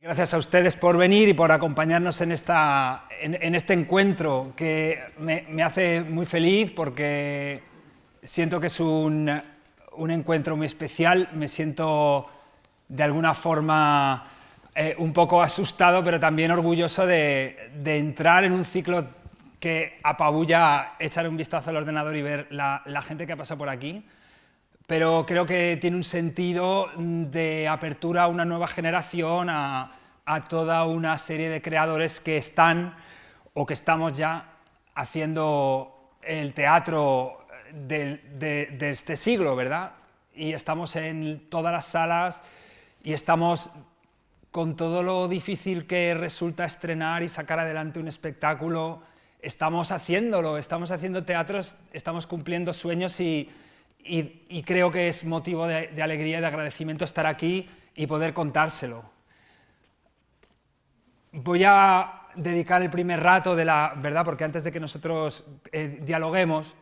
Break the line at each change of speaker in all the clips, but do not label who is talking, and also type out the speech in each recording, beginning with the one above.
Gracias a ustedes por venir y por acompañarnos en este encuentro que me hace muy feliz porque siento que es un encuentro muy especial. Me siento de alguna forma un poco asustado, pero también orgulloso de entrar en un ciclo que apabulla echar un vistazo al ordenador y ver la gente que ha pasado por aquí. Pero creo que tiene un sentido de apertura a una nueva generación, a toda una serie de creadores que están o que estamos ya haciendo el teatro de este siglo, ¿verdad? Y estamos en todas las salas y estamos con todo lo difícil que resulta estrenar y sacar adelante un espectáculo. Estamos haciéndolo, estamos haciendo teatros, estamos cumpliendo sueños y creo que es motivo de alegría y de agradecimiento estar aquí y poder contárselo. Voy a dedicar el primer rato ¿verdad? Porque antes de que nosotros dialoguemos,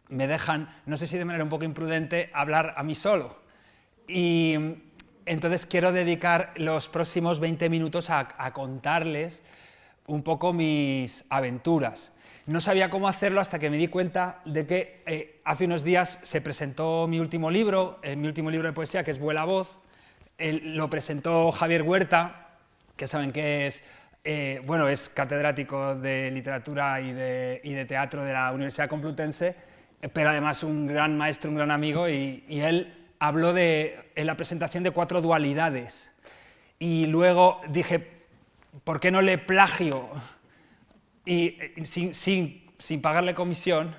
me dejan, no sé si de manera un poco imprudente, hablar a mí solo. Y entonces quiero dedicar los próximos 20 minutos a contarles un poco mis aventuras. No sabía cómo hacerlo hasta que me di cuenta de que hace unos días se presentó mi último libro de poesía, que es Vuela Voz. Lo presentó Javier Huerta, que saben que es, es catedrático de literatura y de teatro de la Universidad Complutense, pero además un gran maestro, un gran amigo, y él habló en la presentación de 4 dualidades. Y luego dije, ¿por qué no le plagio? Y sin pagarle comisión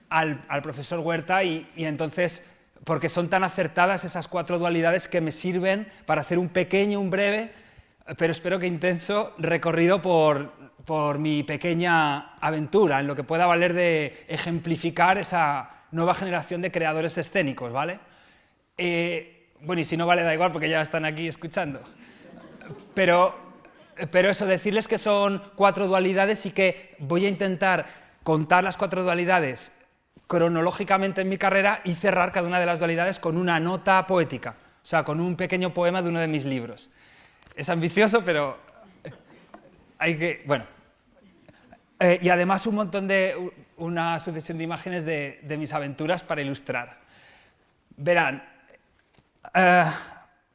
al profesor Huerta y entonces, porque son tan acertadas esas 4 dualidades que me sirven para hacer un pequeño, un breve, pero espero que intenso recorrido por mi pequeña aventura, en lo que pueda valer de ejemplificar esa nueva generación de creadores escénicos, ¿vale? Bueno, y si no vale, da igual porque ya están aquí escuchando. Pero eso, decirles que son 4 dualidades y que voy a intentar contar las 4 dualidades cronológicamente en mi carrera y cerrar cada una de las dualidades con una nota poética, o sea, con un pequeño poema de uno de mis libros. Es ambicioso, pero hay que... Bueno. Y además una sucesión de imágenes de mis aventuras para ilustrar. Verán,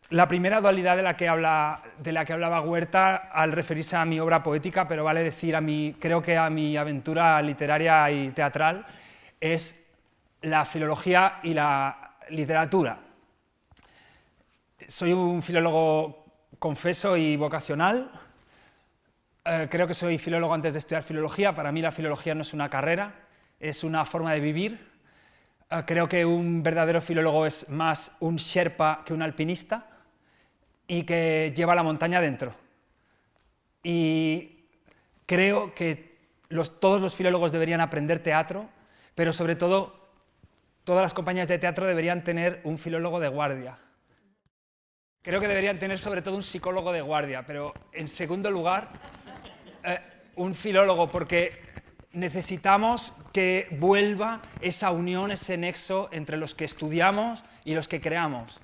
la primera dualidad de la que hablaba Huerta al referirse a mi obra poética, pero vale decir creo que a mi aventura literaria y teatral, es la filología y la literatura. Soy un filólogo confeso y vocacional. Creo que soy filólogo antes de estudiar filología. Para mí la filología no es una carrera, es una forma de vivir. Creo que un verdadero filólogo es más un sherpa que un alpinista y que lleva la montaña dentro. Y creo que todos los filólogos deberían aprender teatro, pero sobre todo todas las compañías de teatro deberían tener un filólogo de guardia. Creo que deberían tener sobre todo un psicólogo de guardia, pero en segundo lugar un filólogo, porque necesitamos que vuelva esa unión, ese nexo entre los que estudiamos y los que creamos,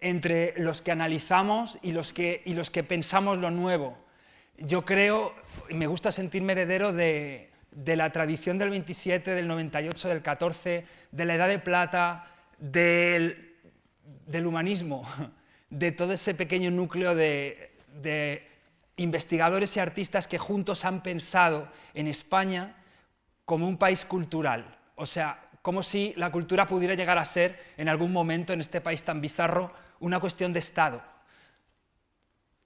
entre los que analizamos y los que pensamos lo nuevo. Yo creo, y me gusta sentirme heredero de la tradición del 27, del 98, del 14, de la Edad de Plata, del humanismo, de todo ese pequeño núcleo de investigadores y artistas que juntos han pensado en España como un país cultural, o sea, como si la cultura pudiera llegar a ser, en algún momento en este país tan bizarro, una cuestión de Estado.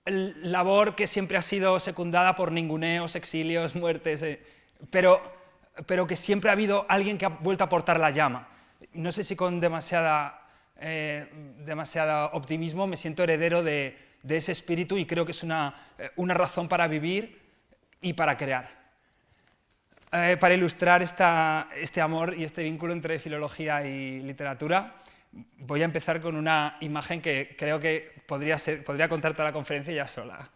Labor que siempre ha sido secundada por ninguneos, exilios, muertes, pero que siempre ha habido alguien que ha vuelto a portar la llama. No sé si con demasiado optimismo, me siento heredero de ese espíritu y creo que es una razón para vivir y para crear. Para ilustrar este amor y este vínculo entre filología y literatura, voy a empezar con una imagen que creo que podría contar toda la conferencia ya sola.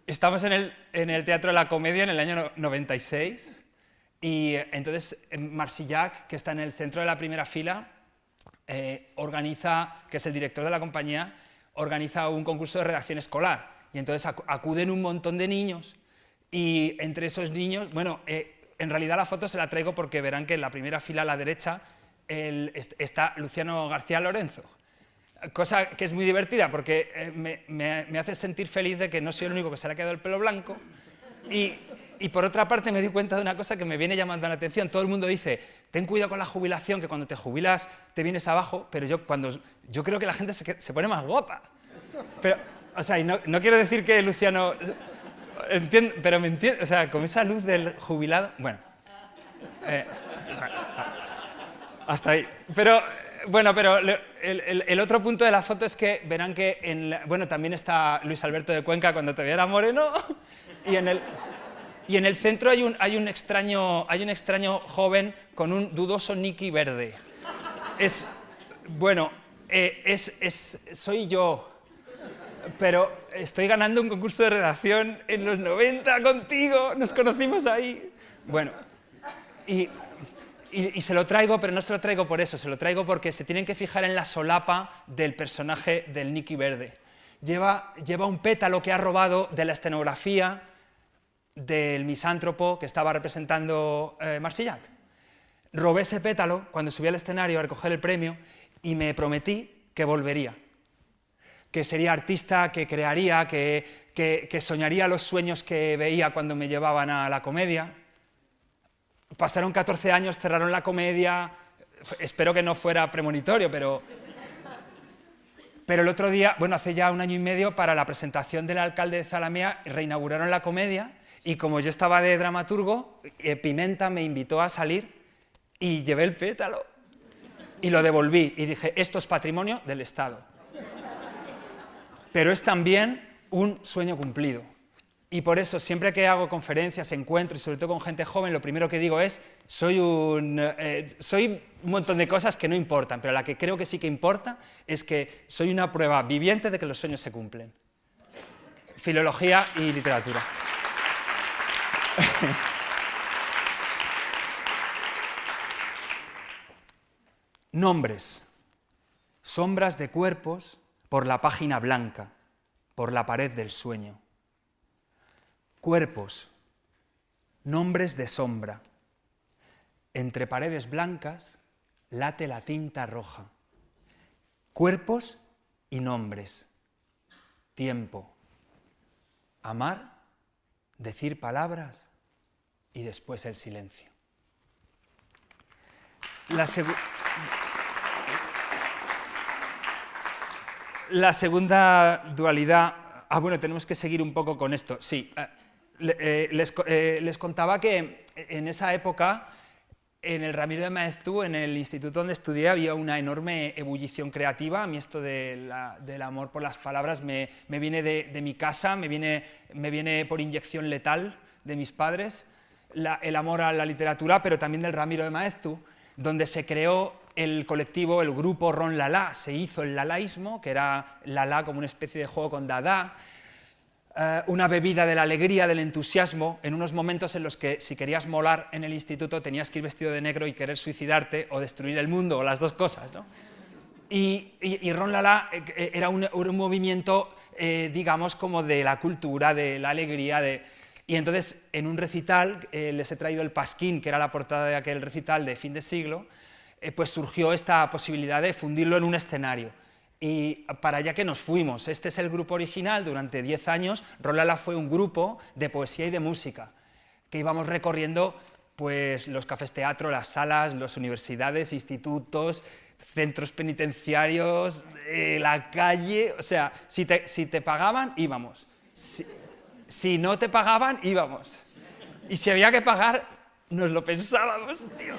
Estamos en el Teatro de la Comedia en el año 96 y entonces Marsillac, que está en el centro de la primera fila, organiza, que es el director de la compañía, organiza un concurso de redacción escolar y entonces acuden un montón de niños y entre esos niños, bueno, en realidad la foto se la traigo porque verán que en la primera fila a la derecha está Luciano García Lorenzo, cosa que es muy divertida porque me hace sentir feliz de que no soy el único que se le ha quedado el pelo blanco y por otra parte me di cuenta de una cosa que me viene llamando la atención. Todo el mundo dice, ten cuidado con la jubilación, que cuando te jubilas te vienes abajo, pero yo creo que la gente se pone más guapa. Pero, o sea, y no quiero decir que Luciano... Entiendo, pero me entiende, o sea, con esa luz del jubilado... Bueno, hasta ahí. Pero, bueno, pero el otro punto de la foto es que verán que, bueno, también está Luis Alberto de Cuenca cuando todavía era moreno, y en el centro hay un extraño joven con un dudoso niqui verde. Soy yo, pero estoy ganando un concurso de redacción en los 90 contigo, nos conocimos ahí. Bueno, y se lo traigo, pero no se lo traigo por eso, se lo traigo porque se tienen que fijar en la solapa del personaje del niqui verde. Lleva un pétalo que ha robado de la escenografía del misántropo que estaba representando Marsillac. Robé ese pétalo cuando subí al escenario a recoger el premio y me prometí que volvería, que sería artista, que crearía, que soñaría los sueños que veía cuando me llevaban a la comedia. Pasaron 14 años, cerraron la comedia, espero que no fuera premonitorio, pero el otro día, bueno, hace ya 1 año y medio, para la presentación del alcalde de Zalamea, reinauguraron la comedia. Y como yo estaba de dramaturgo, Pimenta me invitó a salir y llevé el pétalo y lo devolví y dije, esto es patrimonio del Estado. Pero es también un sueño cumplido. Y por eso, siempre que hago conferencias, encuentros, y sobre todo con gente joven, lo primero que digo es, soy un montón de cosas que no importan, pero la que creo que sí que importa es que soy una prueba viviente de que los sueños se cumplen. Filología y literatura. Nombres, sombras de cuerpos por la página blanca, por la pared del sueño. Cuerpos, nombres de sombra. Entre paredes blancas late la tinta roja. Cuerpos y nombres. Tiempo. Amar, decir palabras y después el silencio. La segunda dualidad... bueno, tenemos que seguir un poco con esto. Sí, les contaba que en esa época, en el Ramiro de Maeztu, en el instituto donde estudié, había una enorme ebullición creativa. A mí esto del amor por las palabras me viene de mi casa, me viene por inyección letal de mis padres, el amor a la literatura, pero también del Ramiro de Maeztu, donde se creó el colectivo, el grupo Ron Lala. Se hizo el lalaísmo, que era Lala como una especie de juego con Dada, una bebida de la alegría, del entusiasmo, en unos momentos en los que si querías molar en el instituto tenías que ir vestido de negro y querer suicidarte o destruir el mundo, o las dos cosas, ¿no? Y Ron Lala era un movimiento, digamos, como de la cultura, de la alegría, y entonces en un recital, les he traído el Pasquín, que era la portada de aquel recital de fin de siglo, pues surgió esta posibilidad de fundirlo en un escenario. Y para allá que nos fuimos. Este es el grupo original. Durante 10 años, Ron Lala fue un grupo de poesía y de música, que íbamos recorriendo pues, los cafés teatro, las salas, las universidades, institutos, centros penitenciarios, la calle. O sea, si te pagaban, íbamos. Si no te pagaban, íbamos. Y si había que pagar, nos lo pensábamos, tío.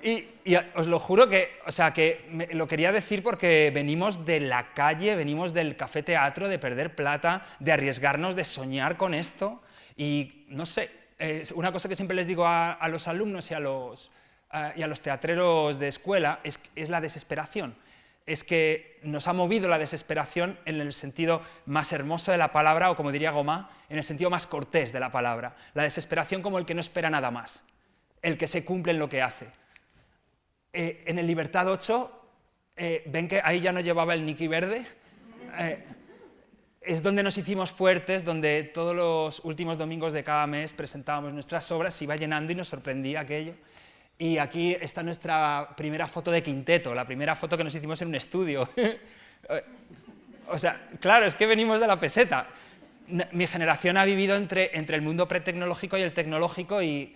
Y os lo juro que, o sea, que lo quería decir porque venimos de la calle, venimos del café teatro, de perder plata, de arriesgarnos, de soñar con esto. Y no sé, una cosa que siempre les digo a los alumnos y a los teatreros de escuela es la desesperación. Es que nos ha movido la desesperación en el sentido más hermoso de la palabra, o como diría Gomá, en el sentido más cortés de la palabra. La desesperación como el que no espera nada más, el que se cumple en lo que hace. En el Libertad 8, ven que ahí ya no llevaba el niqui verde, Es donde nos hicimos fuertes, donde todos los últimos domingos de cada mes presentábamos nuestras obras, se iba llenando y nos sorprendía aquello. Y aquí está nuestra primera foto de quinteto, la primera foto que nos hicimos en un estudio. O sea, claro, es que venimos de la peseta. Mi generación ha vivido entre el mundo pretecnológico y el tecnológico y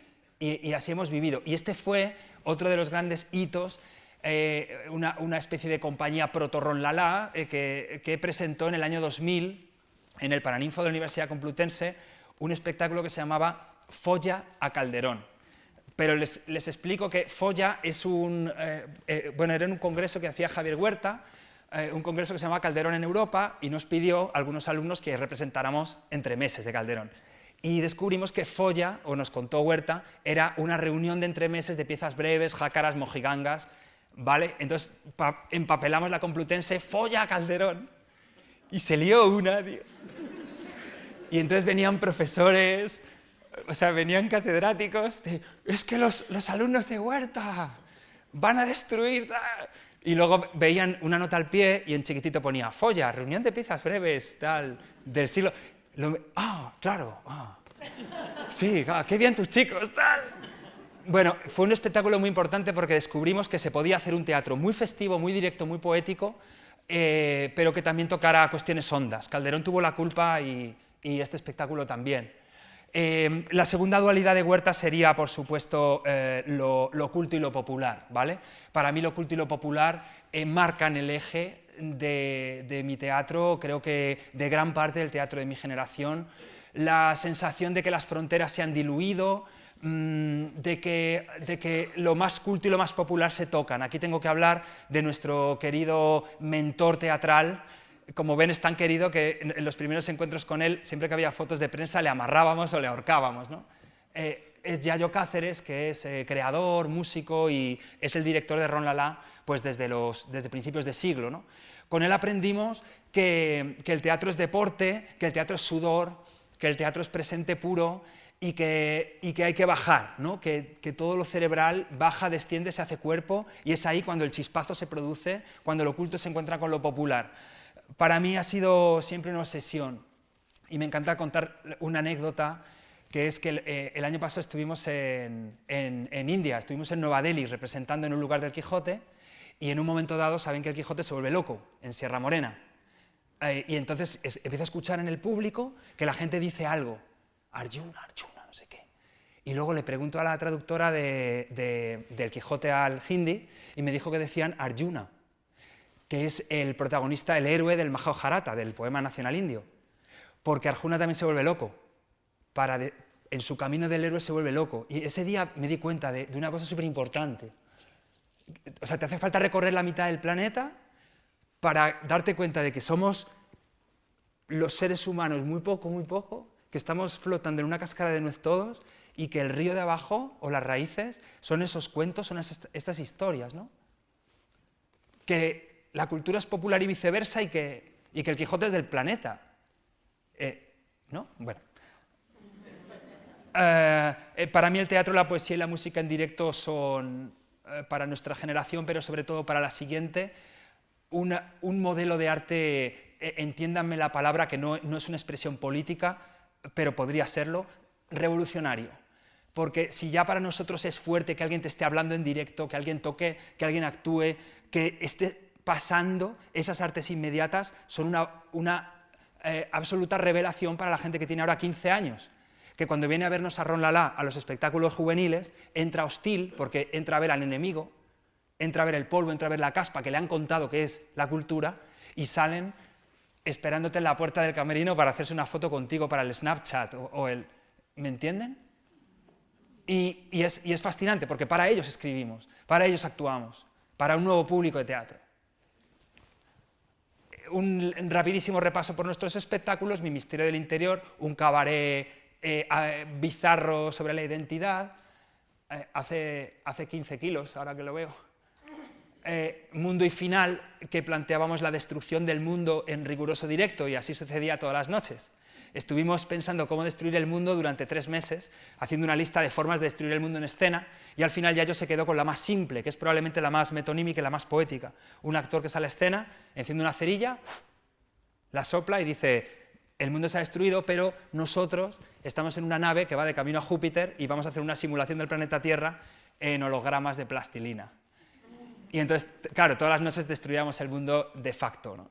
así hemos vivido. Y este fue otro de los grandes hitos, una especie de compañía proto-Ron-La-La que presentó en el año 2000 en el Paraninfo de la Universidad Complutense un espectáculo que se llamaba Folla a Calderón. Pero les explico que Folla es bueno, era un congreso que hacía Javier Huerta, un congreso que se llamaba Calderón en Europa, y nos pidió a algunos alumnos que representáramos entremeses de Calderón. Y descubrimos que Folla, o nos contó Huerta, era una reunión de entremeses de piezas breves, jácaras, mojigangas, ¿vale? Entonces empapelamos la Complutense, Folla a Calderón, y se lió una, tío. Y entonces venían profesores, o sea, venían catedráticos, es que los alumnos de Huerta van a destruir... Y luego veían una nota al pie y en chiquitito ponía Folla, reunión de piezas breves, tal, del siglo... claro, sí, qué bien tus chicos, tal. Bueno, fue un espectáculo muy importante porque descubrimos que se podía hacer un teatro muy festivo, muy directo, muy poético, pero que también tocara cuestiones hondas. Calderón tuvo la culpa y este espectáculo también. La segunda dualidad de Huerta sería, por supuesto, lo oculto y lo popular, ¿vale? Para mí lo oculto y lo popular marcan el eje de mi teatro, creo que de gran parte del teatro de mi generación. La sensación de que las fronteras se han diluido, de que lo más culto y lo más popular se tocan. Aquí tengo que hablar de nuestro querido mentor teatral. Como ven, es tan querido que en los primeros encuentros con él, siempre que había fotos de prensa, le amarrábamos o le ahorcábamos, ¿no? Es Yayo Cáceres, que es creador, músico y es el director de Ron-La-La pues desde principios de siglo, ¿no? Con él aprendimos que el teatro es deporte, que el teatro es sudor, que el teatro es presente puro y que hay que bajar, ¿no? Que todo lo cerebral baja, desciende, se hace cuerpo y es ahí cuando el chispazo se produce, cuando lo oculto se encuentra con lo popular. Para mí ha sido siempre una obsesión y me encanta contar una anécdota, que es que el año pasado estuvimos en India, estuvimos en Nueva Delhi representando en un lugar del Quijote y en un momento dado saben que el Quijote se vuelve loco en Sierra Morena y entonces empieza a escuchar en el público que la gente dice algo, Arjuna, Arjuna, no sé qué. Y luego le pregunto a la traductora del Quijote al hindi y me dijo que decían Arjuna, que es el protagonista, el héroe del Mahabharata, del poema nacional indio, porque Arjuna también se vuelve loco, en su camino del héroe se vuelve loco, y ese día me di cuenta de una cosa súper importante, o sea, te hace falta recorrer la mitad del planeta para darte cuenta de que somos los seres humanos muy poco, que estamos flotando en una cáscara de nuez todos, y que el río de abajo, o las raíces, son esos cuentos, son estas historias, ¿no? Que la cultura es popular y viceversa y que el Quijote es del planeta. ¿No? Bueno. Para mí el teatro, la poesía y la música en directo son, para nuestra generación, pero sobre todo para la siguiente, un modelo de arte, entiéndanme la palabra, que no es una expresión política, pero podría serlo, revolucionario. Porque si ya para nosotros es fuerte que alguien te esté hablando en directo, que alguien toque, que alguien actúe, que esté pasando, esas artes inmediatas son una absoluta revelación para la gente que tiene ahora 15 años, que cuando viene a vernos a Ron-La-La, a los espectáculos juveniles, entra hostil porque entra a ver al enemigo, entra a ver el polvo, entra a ver la caspa que le han contado que es la cultura y salen esperándote en la puerta del camerino para hacerse una foto contigo para el Snapchat o el... ¿Me entienden? Y es fascinante porque para ellos escribimos, para ellos actuamos, para un nuevo público de teatro. Un rapidísimo repaso por nuestros espectáculos: Mi misterio del interior, un cabaret bizarro sobre la identidad, hace 15 kilos, ahora que lo veo. Mundo y final, que planteábamos la destrucción del mundo en riguroso directo, y así sucedía todas las noches. Estuvimos pensando cómo destruir el mundo durante 3 meses, haciendo una lista de formas de destruir el mundo en escena, y al final Yayo se quedó con la más simple, que es probablemente la más metonímica y la más poética. Un actor que sale a escena, enciende una cerilla, la sopla y dice, el mundo se ha destruido, pero nosotros estamos en una nave que va de camino a Júpiter y vamos a hacer una simulación del planeta Tierra en hologramas de plastilina. Y entonces, claro, todas las noches destruíamos el mundo de facto, ¿no?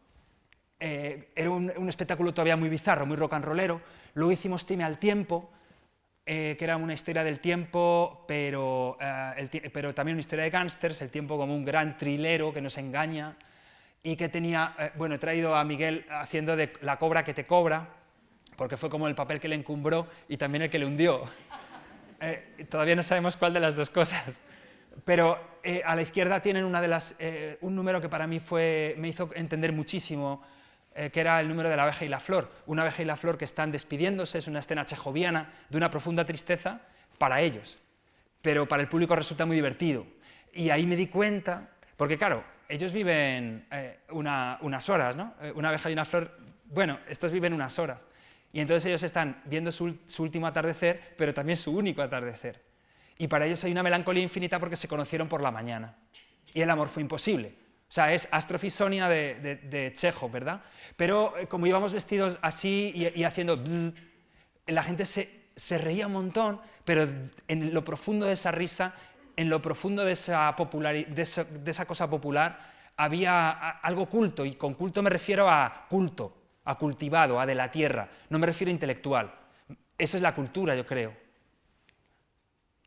Era un espectáculo todavía muy bizarro, muy rock and rollero. Luego hicimos Time al tiempo, que era una historia del tiempo, pero también una historia de gángsters, el tiempo como un gran trilero que nos engaña, y que tenía, bueno, he traído a Miguel haciendo de la cobra que te cobra, porque fue como el papel que le encumbró y también el que le hundió. Todavía no sabemos cuál de las dos cosas. Pero a la izquierda tienen un número que para mí me hizo entender muchísimo, que era el número de la abeja y la flor. Una abeja y la flor que están despidiéndose, es una escena chejoviana de una profunda tristeza para ellos, pero para el público resulta muy divertido. Y ahí me di cuenta, porque claro, ellos viven unas horas, ¿no? Una abeja y una flor, bueno, estos viven unas horas. Y entonces ellos están viendo su último atardecer, pero también su único atardecer. Y para ellos hay una melancolía infinita porque se conocieron por la mañana. Y el amor fue imposible. O sea, es Astrofisonia de Chekhov, ¿verdad? Pero como íbamos vestidos así y haciendo bzz, la gente se reía un montón, pero en lo profundo de esa risa, en lo profundo de esa cosa popular, había algo oculto, y con culto me refiero a culto, a cultivado, a de la tierra, no me refiero a intelectual. Esa es la cultura, yo creo.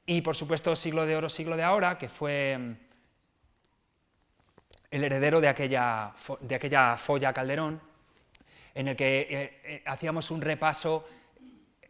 Y por supuesto Siglo de Oro, Siglo de Ahora, que fue el heredero de aquella folla Calderón, en el que hacíamos un repaso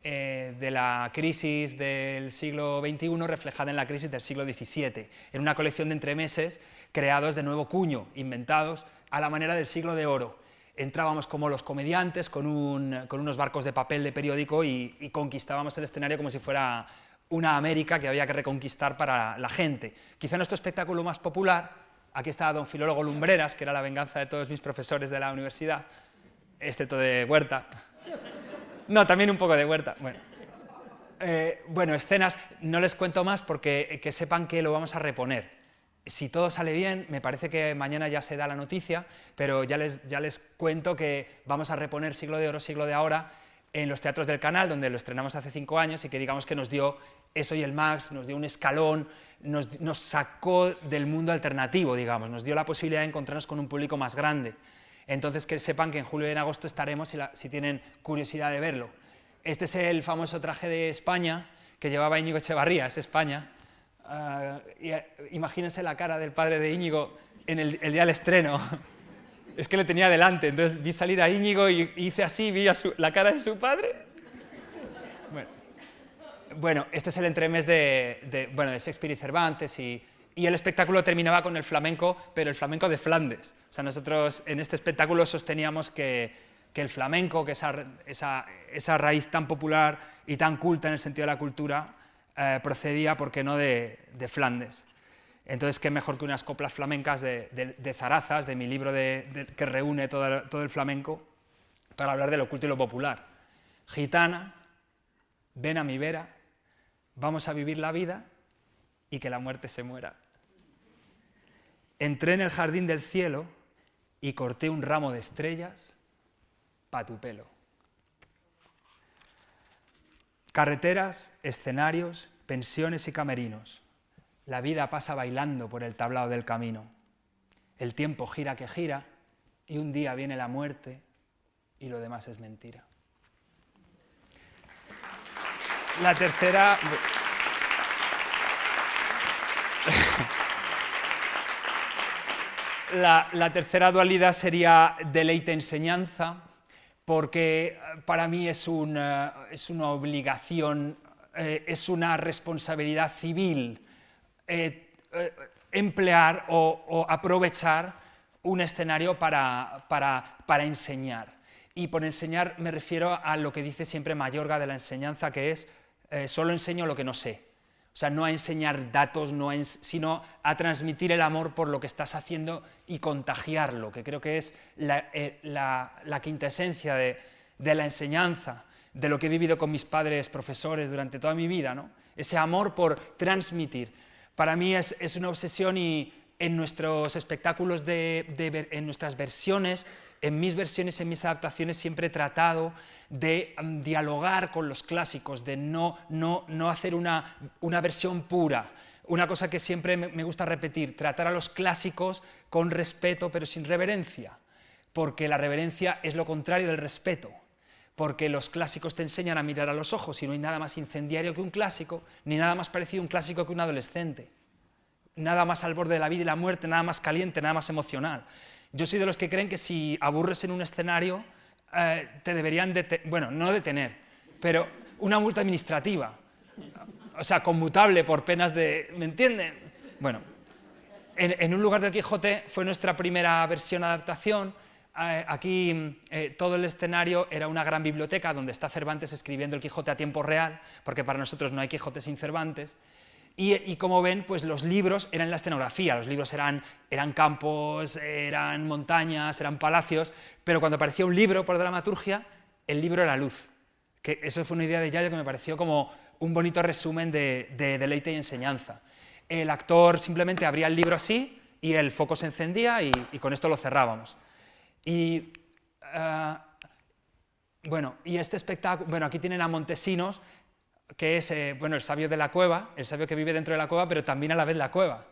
de la crisis del siglo XXI reflejada en la crisis del siglo XVII, en una colección de entremeses creados de nuevo cuño, inventados a la manera del Siglo de Oro. Entrábamos como los comediantes con unos barcos de papel de periódico y conquistábamos el escenario como si fuera una América que había que reconquistar para la gente. Quizá nuestro espectáculo más popular, aquí está don Filólogo Lumbreras, que era la venganza de todos mis profesores de la universidad, excepto de Huerta. No, también un poco de Huerta. Bueno, escenas, no les cuento más porque que sepan que lo vamos a reponer. Si todo sale bien, me parece que mañana ya se da la noticia, pero ya les cuento que vamos a reponer Siglo de Oro, Siglo de Ahora en los teatros del Canal, donde lo estrenamos hace 5 años y que digamos que nos dio eso y el Max, nos dio un escalón, nos sacó del mundo alternativo, digamos, nos dio la posibilidad de encontrarnos con un público más grande. Entonces que sepan que en julio y en agosto estaremos si tienen curiosidad de verlo. Este es el famoso traje de España que llevaba Íñigo Echevarría, es España. Imagínense la cara del padre de Íñigo el día del estreno. Es que le tenía delante, entonces vi salir a Íñigo y hice así, vi la cara de su padre. Bueno, este es el entremés de Shakespeare y Cervantes y el espectáculo terminaba con el flamenco, pero el flamenco de Flandes. O sea, nosotros en este espectáculo sosteníamos que el flamenco, que esa raíz tan popular y tan culta en el sentido de la cultura, procedía, ¿por qué no?, de Flandes. Entonces, qué mejor que unas coplas flamencas de Zarazas, de mi libro que reúne todo el flamenco, para hablar de lo oculto y lo popular. Gitana, ven a mi vera, vamos a vivir la vida y que la muerte se muera. Entré en el jardín del cielo y corté un ramo de estrellas pa' tu pelo. Carreteras, escenarios, pensiones y camerinos. La vida pasa bailando por el tablado del camino. El tiempo gira que gira y un día viene la muerte y lo demás es mentira. La tercera... La tercera dualidad sería deleite-enseñanza, porque para mí es una obligación, es una responsabilidad civil emplear o aprovechar un escenario para enseñar. Y por enseñar me refiero a lo que dice siempre Mayorga de la enseñanza, que es solo enseño lo que no sé. O sea, no a enseñar datos, sino a transmitir el amor por lo que estás haciendo y contagiarlo, que creo que es la quintesencia de la enseñanza, de lo que he vivido con mis padres profesores durante toda mi vida, ¿no? Ese amor por transmitir. Para mí es una obsesión y en nuestros espectáculos, en nuestras versiones, en mis versiones, en mis adaptaciones, siempre he tratado de dialogar con los clásicos, de no hacer una versión pura. Una cosa que siempre me gusta repetir, tratar a los clásicos con respeto pero sin reverencia, porque la reverencia es lo contrario del respeto, porque los clásicos te enseñan a mirar a los ojos y no hay nada más incendiario que un clásico, ni nada más parecido a un clásico que un adolescente. Nada más al borde de la vida y la muerte, nada más caliente, nada más emocional. Yo soy de los que creen que si aburres en un escenario, te deberían bueno, no detener, pero una multa administrativa, o sea, conmutable por penas de... ¿me entienden? Bueno, en un lugar del Quijote fue nuestra primera versión adaptación. Aquí todo el escenario era una gran biblioteca donde está Cervantes escribiendo el Quijote a tiempo real, porque para nosotros no hay Quijote sin Cervantes. Y como ven, pues los libros eran la escenografía, los libros eran campos, eran montañas, eran palacios, pero cuando aparecía un libro por dramaturgia, el libro era luz. Que eso fue una idea de Yayo que me pareció como un bonito resumen de deleite y enseñanza. El actor simplemente abría el libro así y el foco se encendía y con esto lo cerrábamos. Y bueno, y este espectáculo, bueno, aquí tienen a Montesinos, que es bueno, el sabio de la cueva, el sabio que vive dentro de la cueva, pero también a la vez la cueva.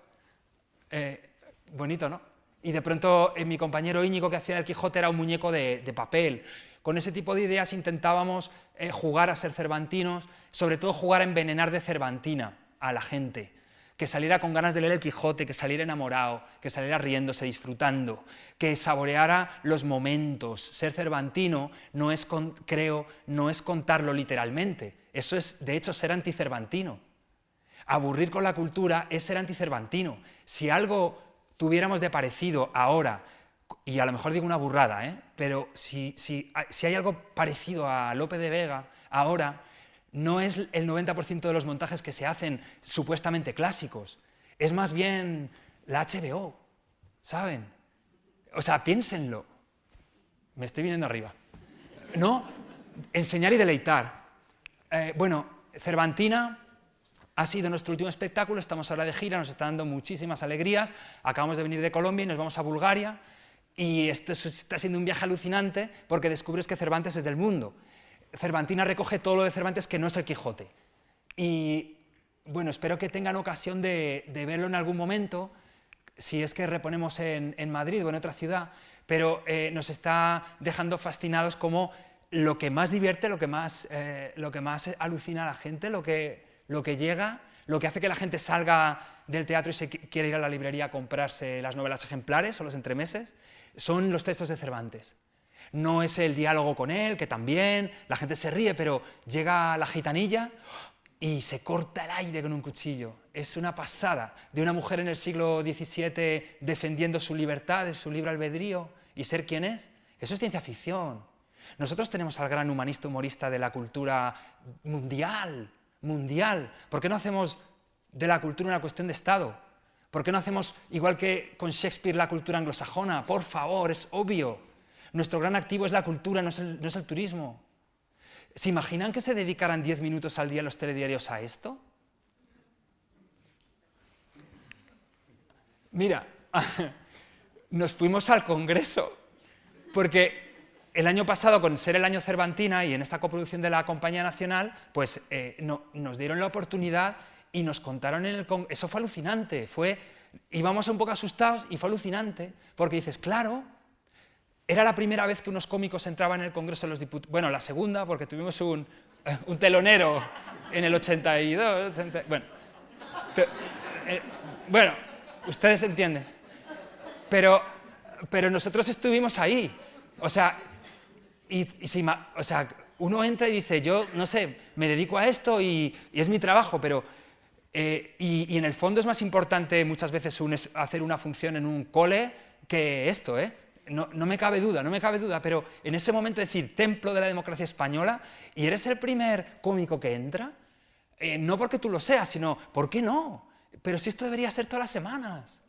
Bonito, ¿no? Y de pronto mi compañero Íñigo, que hacía el Quijote, era un muñeco de papel. Con ese tipo de ideas intentábamos jugar a ser cervantinos, sobre todo jugar a envenenar de cervantina a la gente, que saliera con ganas de leer el Quijote, que saliera enamorado, que saliera riéndose, disfrutando, que saboreara los momentos. Ser cervantino no es, creo, no es contarlo literalmente, eso es, de hecho, ser anticervantino. Aburrir con la cultura es ser anticervantino. Si algo tuviéramos de parecido ahora, y a lo mejor digo una burrada, pero si hay algo parecido a Lope de Vega ahora, no es el 90% de los montajes que se hacen supuestamente clásicos, es más bien la HBO, ¿saben? O sea, piénsenlo. Me estoy viniendo arriba. ¿No? Enseñar y deleitar. Bueno, Cervantina ha sido nuestro último espectáculo, estamos ahora de gira, nos está dando muchísimas alegrías, acabamos de venir de Colombia y nos vamos a Bulgaria, y esto está siendo un viaje alucinante porque descubres que Cervantes es del mundo. Cervantina recoge todo lo de Cervantes que no es el Quijote. Y bueno, espero que tengan ocasión de verlo en algún momento, si es que reponemos en Madrid o en otra ciudad, pero nos está dejando fascinados como lo que más divierte, lo que más alucina a la gente, lo que llega, lo que hace que la gente salga del teatro y se quiera ir a la librería a comprarse las novelas ejemplares o los entremeses, son los textos de Cervantes. No es el diálogo con él, que también, la gente se ríe, pero llega la gitanilla y se corta el aire con un cuchillo. Es una pasada de una mujer en el siglo XVII defendiendo su libertad, su libre albedrío y ser quien es. Eso es ciencia ficción. Nosotros tenemos al gran humanista humorista de la cultura mundial. ¿Por qué no hacemos de la cultura una cuestión de Estado? ¿Por qué no hacemos, igual que con Shakespeare, la cultura anglosajona? Por favor, es obvio. Nuestro gran activo es la cultura, no es el turismo. ¿Se imaginan que se dedicaran 10 minutos al día los telediarios a esto? Mira, nos fuimos al Congreso, porque el año pasado, con ser el año Cervantina y en esta coproducción de la Compañía Nacional, pues nos dieron la oportunidad y nos contaron en el Congreso. Eso fue alucinante, íbamos un poco asustados y fue alucinante, porque dices, claro, era la primera vez que unos cómicos entraban en el Congreso de los Diputados, bueno, la segunda, porque tuvimos un telonero en el 82, bueno, ustedes entienden, pero nosotros estuvimos ahí, o sea, uno entra y dice, yo, no sé, me dedico a esto y es mi trabajo, pero y en el fondo es más importante muchas veces hacer una función en un cole que esto, No me cabe duda, pero en ese momento decir templo de la democracia española y eres el primer cómico que entra, no porque tú lo seas, sino, ¿por qué no? Pero si esto debería ser todas las semanas.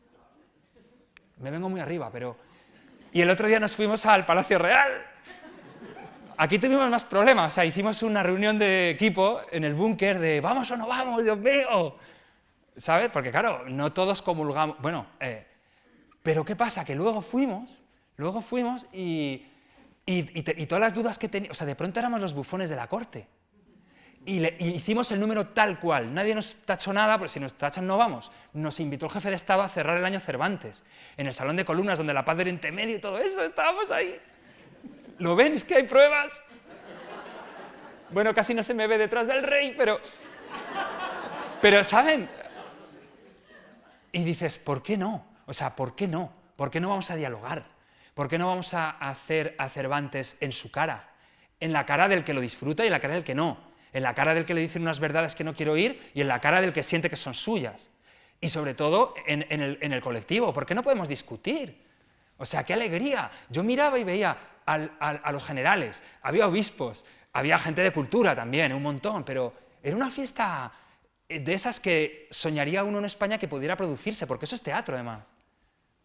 Me vengo muy arriba, pero... Y el otro día nos fuimos al Palacio Real. Aquí tuvimos más problemas, o sea, hicimos una reunión de equipo en el búnker de ¿vamos o no vamos, Dios mío? ¿Sabes? Porque claro, no todos comulgamos... Bueno, pero ¿qué pasa? Que luego fuimos Luego fuimos y todas las dudas que tenía, o sea, de pronto éramos los bufones de la corte. Y hicimos el número tal cual, nadie nos tachó nada, porque si nos tachan no vamos. Nos invitó el jefe de Estado a cerrar el año Cervantes, en el salón de columnas, donde la paz de Oriente Medio y todo eso, estábamos ahí. ¿Lo ven? Es que hay pruebas. Bueno, casi no se me ve detrás del rey, pero ¿saben? Y dices, ¿por qué no? O sea, ¿por qué no? ¿Por qué no vamos a dialogar? ¿Por qué no vamos a hacer a Cervantes en su cara? En la cara del que lo disfruta y en la cara del que no. En la cara del que le dicen unas verdades que no quiero oír y en la cara del que siente que son suyas. Y sobre todo en el colectivo. ¿Por qué no podemos discutir? O sea, qué alegría. Yo miraba y veía a los generales, había obispos, había gente de cultura también, un montón, pero era una fiesta de esas que soñaría uno en España que pudiera producirse, porque eso es teatro además.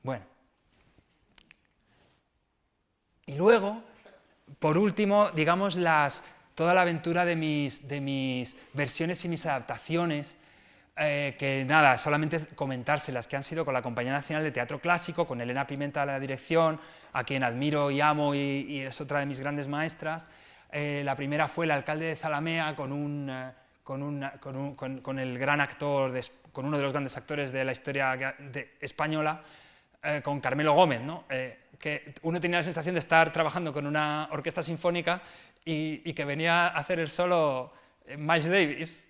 Bueno. Y luego, por último, digamos, toda la aventura de mis versiones y mis adaptaciones, que nada, solamente comentárselas, que han sido con la Compañía Nacional de Teatro Clásico, con Elena Pimenta a la dirección, a quien admiro y amo y es otra de mis grandes maestras. La primera fue El alcalde de Zalamea, con el gran actor, con uno de los grandes actores de la historia española, con Carmelo Gómez, ¿no? Que uno tenía la sensación de estar trabajando con una orquesta sinfónica y que venía a hacer el solo Miles Davis.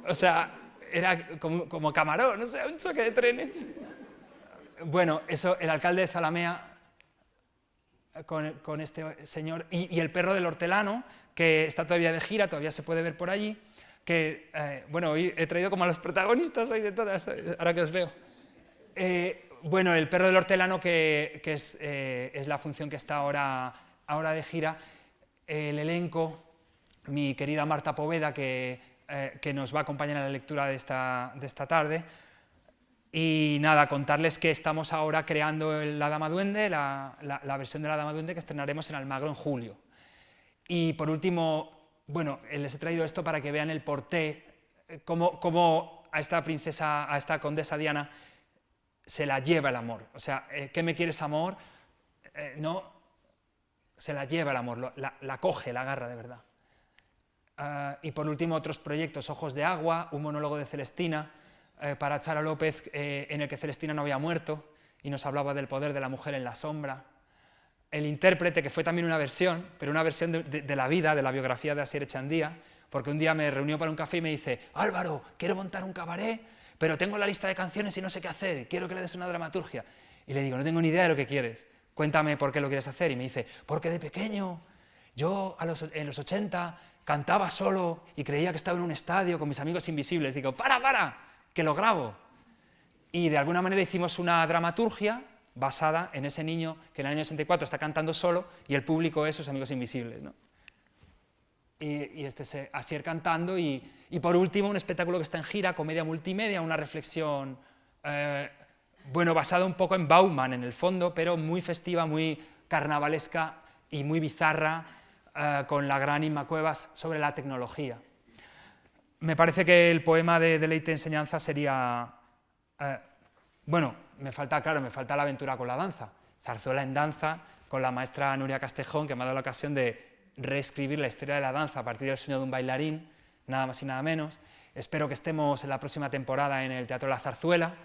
O sea, era como Camarón, no sé, un choque de trenes. Bueno, eso, el alcalde de Zalamea con este señor y el perro del hortelano, que está todavía de gira, todavía se puede ver por allí, que, bueno, hoy he traído como a los protagonistas hoy de todas, ahora que os veo. Bueno, el perro del hortelano, que es la función que está ahora de gira, el elenco, mi querida Marta Poveda, que nos va a acompañar en la lectura de esta tarde, y nada, contarles que estamos ahora creando La Dama Duende, la versión de La Dama Duende que estrenaremos en Almagro en julio. Y por último, bueno, les he traído esto para que vean el porté, cómo a esta princesa, a esta condesa Diana, se la lleva el amor. O sea, ¿qué me quieres, amor? No, se la lleva el amor, la coge, la agarra de verdad. Y por último, otros proyectos, Ojos de agua, un monólogo de Celestina, para Charo López, en el que Celestina no había muerto y nos hablaba del poder de la mujer en la sombra. El intérprete, que fue también una versión, pero una versión de la vida, de la biografía de Asier Echandía, porque un día me reunió para un café y me dice: Álvaro, quiero montar un cabaret, pero tengo la lista de canciones y no sé qué hacer, quiero que le des una dramaturgia. Y le digo: no tengo ni idea de lo que quieres, cuéntame por qué lo quieres hacer. Y me dice: porque de pequeño, yo en los 80 cantaba solo y creía que estaba en un estadio con mis amigos invisibles. Digo: para, que lo grabo. Y de alguna manera hicimos una dramaturgia basada en ese niño que en el año 84 está cantando solo y el público es sus amigos invisibles, ¿no? Y Asier cantando y por último un espectáculo que está en gira, comedia multimedia, una reflexión, bueno, basada un poco en Bauman en el fondo, pero muy festiva, muy carnavalesca y muy bizarra, con la gran Inma Cuevas sobre la tecnología. Me parece que el poema de Deleite y Enseñanza sería... bueno, me falta la aventura con la danza. Zarzuela en danza, con la maestra Nuria Castejón, que me ha dado la ocasión de reescribir la historia de la danza a partir del sueño de un bailarín, nada más y nada menos. Espero que estemos en la próxima temporada en el Teatro La Zarzuela.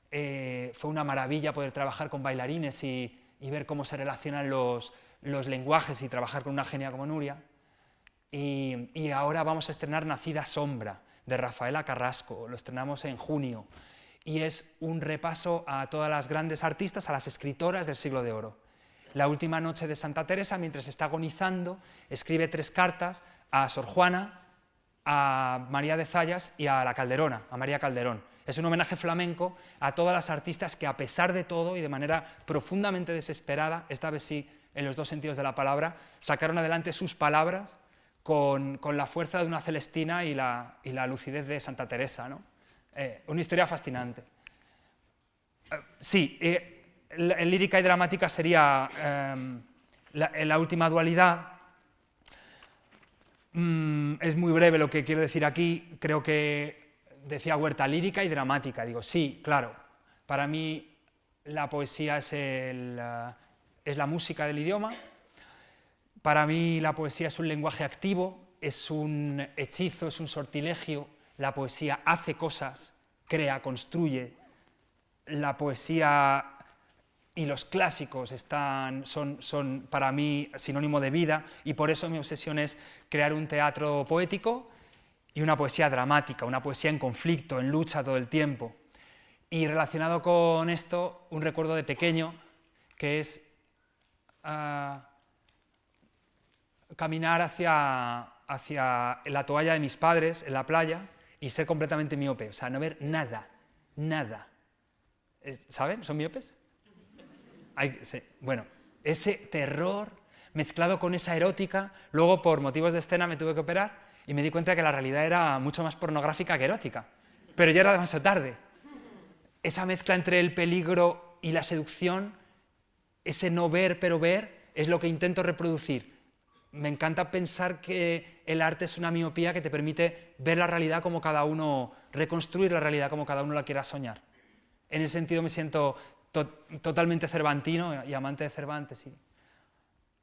Fue una maravilla poder trabajar con bailarines y ver cómo se relacionan los lenguajes y trabajar con una genia como Nuria. Y ahora vamos a estrenar Nacida Sombra, de Rafaela Carrasco, lo estrenamos en junio, y es un repaso a todas las grandes artistas, a las escritoras del siglo de oro. La última noche de Santa Teresa, mientras está agonizando, escribe 3 cartas a Sor Juana, a María de Zayas y a la Calderona, a María Calderón. Es un homenaje flamenco a todas las artistas que, a pesar de todo y de manera profundamente desesperada, esta vez sí en los 2 sentidos de la palabra, sacaron adelante sus palabras con la fuerza de una Celestina y la lucidez de Santa Teresa, ¿no? Una historia fascinante. Sí, en lírica y dramática sería la última dualidad. Es muy breve lo que quiero decir aquí. Creo que decía Huerta, lírica y dramática. Digo, sí, claro. Para mí la poesía es es la música del idioma. Para mí la poesía es un lenguaje activo, es un hechizo, es un sortilegio. La poesía hace cosas, crea, construye. La poesía y los clásicos son para mí sinónimo de vida, y por eso mi obsesión es crear un teatro poético y una poesía dramática, una poesía en conflicto, en lucha todo el tiempo. Y relacionado con esto, un recuerdo de pequeño, que es caminar hacia la toalla de mis padres en la playa y ser completamente miope, o sea, no ver nada, nada. ¿Saben? ¿Son miopes? Sí. Bueno, ese terror mezclado con esa erótica, luego por motivos de escena me tuve que operar y me di cuenta de que la realidad era mucho más pornográfica que erótica, pero ya era demasiado tarde. Esa mezcla entre el peligro y la seducción, ese no ver pero ver, es lo que intento reproducir. Me encanta pensar que el arte es una miopía que te permite ver la realidad como cada uno, reconstruir la realidad como cada uno la quiera soñar. En ese sentido me siento totalmente cervantino y amante de Cervantes.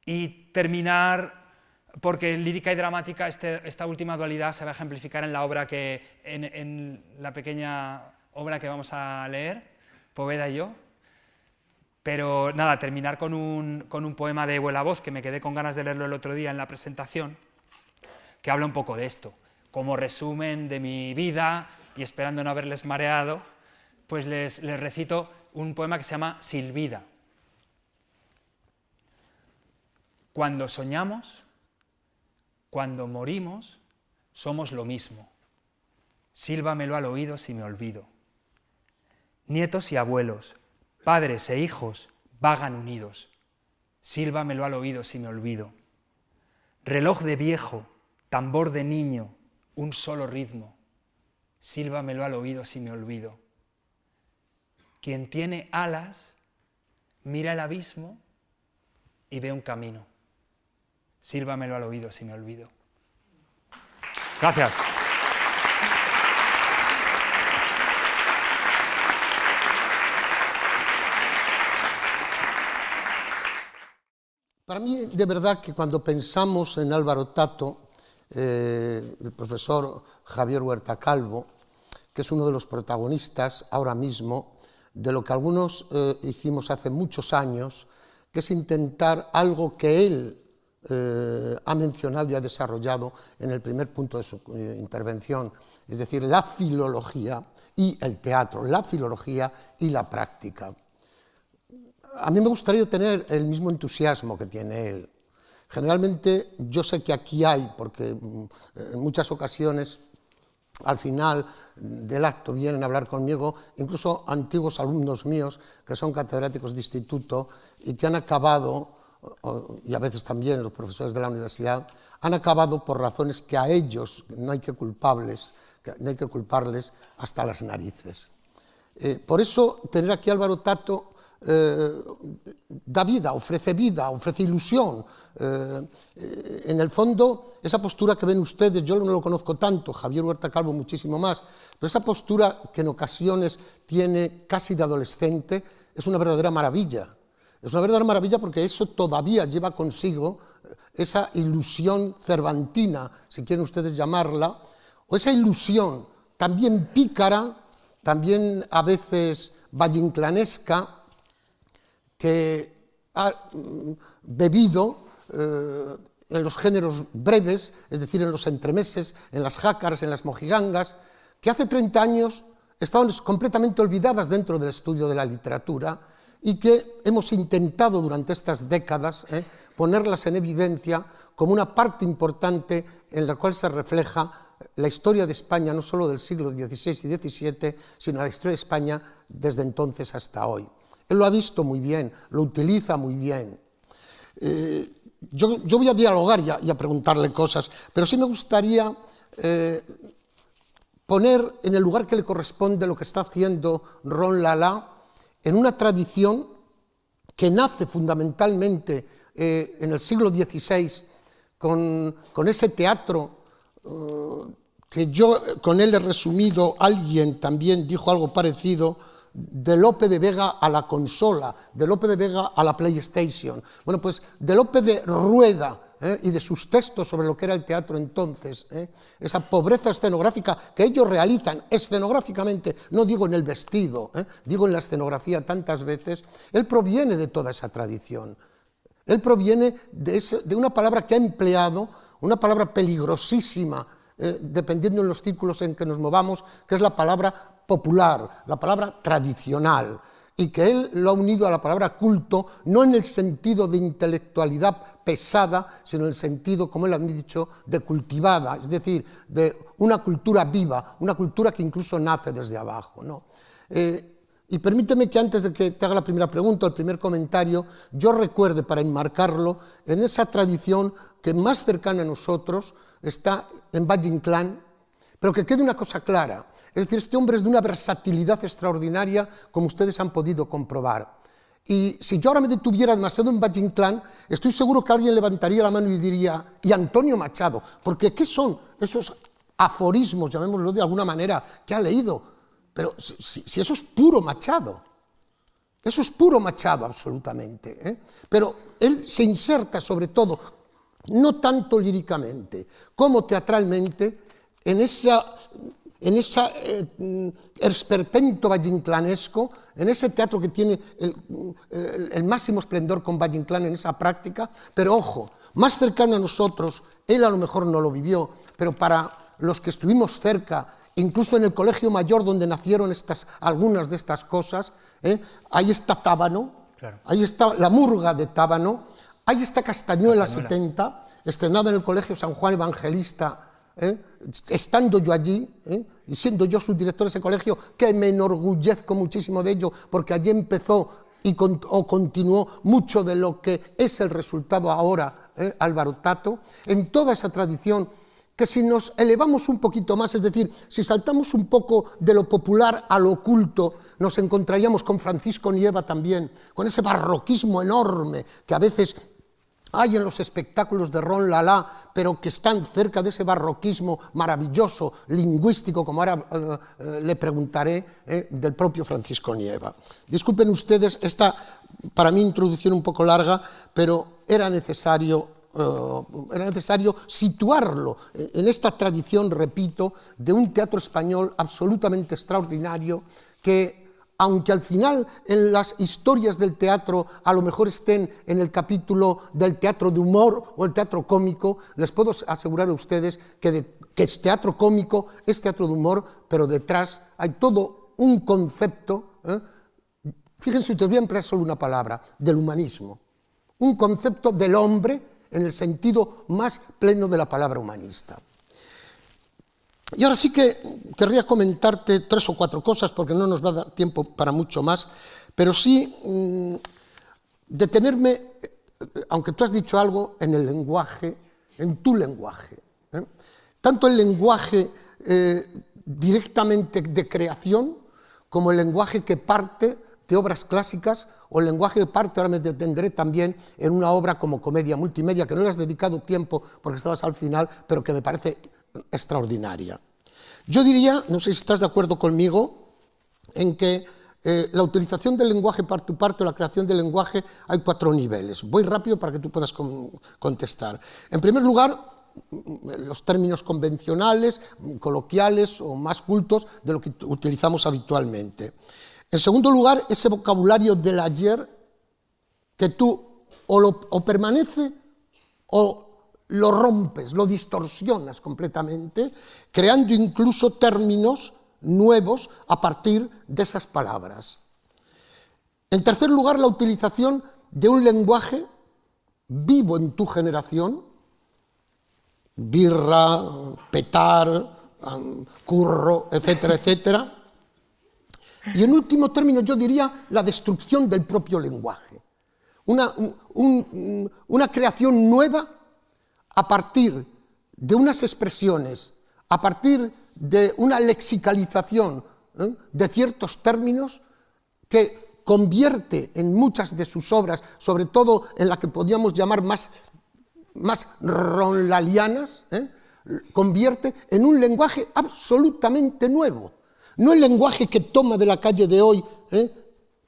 Y terminar, porque lírica y dramática, esta última dualidad se va a ejemplificar en la obra en la pequeña obra que vamos a leer, Poveda y yo. Pero nada, terminar con un poema de Vuela Voz, que me quedé con ganas de leerlo el otro día en la presentación, que habla un poco de esto. Como resumen de mi vida, y esperando no haberles mareado, pues les recito un poema que se llama Silvida. Cuando soñamos, cuando morimos, somos lo mismo. Sílvamelo al oído si me olvido. Nietos y abuelos, padres e hijos vagan unidos. Sílvamelo al oído si me olvido. Reloj de viejo, tambor de niño, un solo ritmo. Sílvamelo al oído si me olvido. Quien tiene alas, mira el abismo y ve un camino. Sílvamelo al oído si me olvido. Gracias.
Para mí, de verdad, que cuando pensamos en Álvaro Tato, el profesor Javier Huerta Calvo, que es uno de los protagonistas ahora mismo de lo que algunos hicimos hace muchos años, que es intentar algo que él ha mencionado y ha desarrollado en el primer punto de su intervención, es decir, la filología y el teatro, la filología y la práctica. A mí me gustaría tener el mismo entusiasmo que tiene él. Generalmente yo sé que aquí hay, porque en muchas ocasiones al final del acto vienen a hablar conmigo incluso antiguos alumnos míos que son catedráticos de instituto y que han acabado, y a veces también los profesores de la universidad, han acabado por razones que a ellos no hay que culparles hasta las narices. Por eso tener aquí a Álvaro Tato da vida, ofrece ilusión. En el fondo, esa postura que ven ustedes, yo no lo conozco tanto, Javier Huerta Calvo muchísimo más, pero esa postura que en ocasiones tiene casi de adolescente es una verdadera maravilla. Es una verdadera maravilla porque eso todavía lleva consigo esa ilusión cervantina, si quieren ustedes llamarla, o esa ilusión también pícara, también a veces vallinclanesca, que ha bebido en los géneros breves, es decir, en los entremeses, en las jácaras, en las mojigangas, que hace 30 años estaban completamente olvidadas dentro del estudio de la literatura y que hemos intentado durante estas décadas ponerlas en evidencia como una parte importante en la cual se refleja la historia de España, no solo del siglo XVI y XVII, sino la historia de España desde entonces hasta hoy. Él lo ha visto muy bien, lo utiliza muy bien. Yo voy a dialogar y a preguntarle cosas, pero sí me gustaría poner en el lugar que le corresponde lo que está haciendo Ron Lala en una tradición que nace fundamentalmente en el siglo XVI con ese teatro que yo con él he resumido, alguien también dijo algo parecido, de Lope de Vega a la consola, de Lope de Vega a la PlayStation. Bueno, pues de Lope de Rueda y de sus textos sobre lo que era el teatro entonces, esa pobreza escenográfica que ellos realizan escenográficamente, no digo en el vestido, digo en la escenografía tantas veces, él proviene de toda esa tradición. Él proviene de una palabra que ha empleado, una palabra peligrosísima, dependiendo en los círculos en que nos movamos, que es la palabra popular, la palabra tradicional, y que él lo ha unido a la palabra culto, no en el sentido de intelectualidad pesada, sino en el sentido, como él ha dicho, de cultivada, es decir, de una cultura viva, una cultura que incluso nace desde abajo, ¿no? Y permíteme que antes de que te haga la primera pregunta o el primer comentario, yo recuerde, para enmarcarlo, en esa tradición que más cercana a nosotros está en Valle Inclán, pero que quede una cosa clara, es decir, este hombre es de una versatilidad extraordinaria, como ustedes han podido comprobar. Y si yo ahora me detuviera demasiado en Valle Inclán, estoy seguro que alguien levantaría la mano y diría, y Antonio Machado, porque ¿qué son esos aforismos, llamémoslo de alguna manera, que ha leído? Pero si eso es puro Machado, eso es puro Machado absolutamente, ¿eh? Pero él se inserta sobre todo, no tanto líricamente como teatralmente, en ese esperpento valleinclanesco, en ese teatro que tiene el máximo esplendor con Valle Inclán en esa práctica, pero ojo, más cercano a nosotros, él a lo mejor no lo vivió, pero para los que estuvimos cerca, incluso en el Colegio Mayor donde nacieron algunas de estas cosas, ahí está Tábano, claro. Ahí está la murga de Tábano, ahí está Castañuela 70, estrenada en el Colegio San Juan Evangelista, estando yo allí, y siendo yo subdirector de ese colegio, que me enorgullezco muchísimo de ello, porque allí empezó o continuó mucho de lo que es el resultado ahora, Álvaro Tato, en toda esa tradición, que si nos elevamos un poquito más, es decir, si saltamos un poco de lo popular a lo oculto, nos encontraríamos con Francisco Nieva también, con ese barroquismo enorme que a veces hay en los espectáculos de Ron Lala, pero que están cerca de ese barroquismo maravilloso, lingüístico, como ahora le preguntaré, del propio Francisco Nieva. Disculpen ustedes esta, para mí, introducción un poco larga, pero era necesario situarlo en esta tradición, repito, de un teatro español absolutamente extraordinario que, aunque al final en las historias del teatro a lo mejor estén en el capítulo del teatro de humor o el teatro cómico, les puedo asegurar a ustedes que es teatro cómico, es teatro de humor, pero detrás hay todo un concepto, fíjense, te voy a emplear solo una palabra, del humanismo, un concepto del hombre en el sentido más pleno de la palabra humanista. Y ahora sí que querría comentarte 3 o 4 cosas, porque no nos va a dar tiempo para mucho más, pero sí detenerme, aunque tú has dicho algo, en el lenguaje, en tu lenguaje. Tanto el lenguaje directamente de creación, como el lenguaje que parte de obras clásicas, o el lenguaje que parte, ahora me detendré también en una obra como Comedia Multimedia, que no le has dedicado tiempo porque estabas al final, pero que me parece extraordinaria. Yo diría, no sé si estás de acuerdo conmigo, en que la utilización del lenguaje par tu parto, la creación del lenguaje, hay 4 niveles. Voy rápido para que tú puedas contestar. En primer lugar, los términos convencionales, coloquiales o más cultos de lo que utilizamos habitualmente. En segundo lugar, ese vocabulario del ayer que tú o permanece o lo rompes, lo distorsionas completamente, creando incluso términos nuevos a partir de esas palabras. En tercer lugar, la utilización de un lenguaje vivo en tu generación, birra, petar, curro, etcétera, etcétera. Y en último término yo diría la destrucción del propio lenguaje, una creación nueva a partir de unas expresiones, a partir de una lexicalización de ciertos términos que convierte en muchas de sus obras, sobre todo en la que podríamos llamar más ronlalianas, convierte en un lenguaje absolutamente nuevo. No el lenguaje que toma de la calle de hoy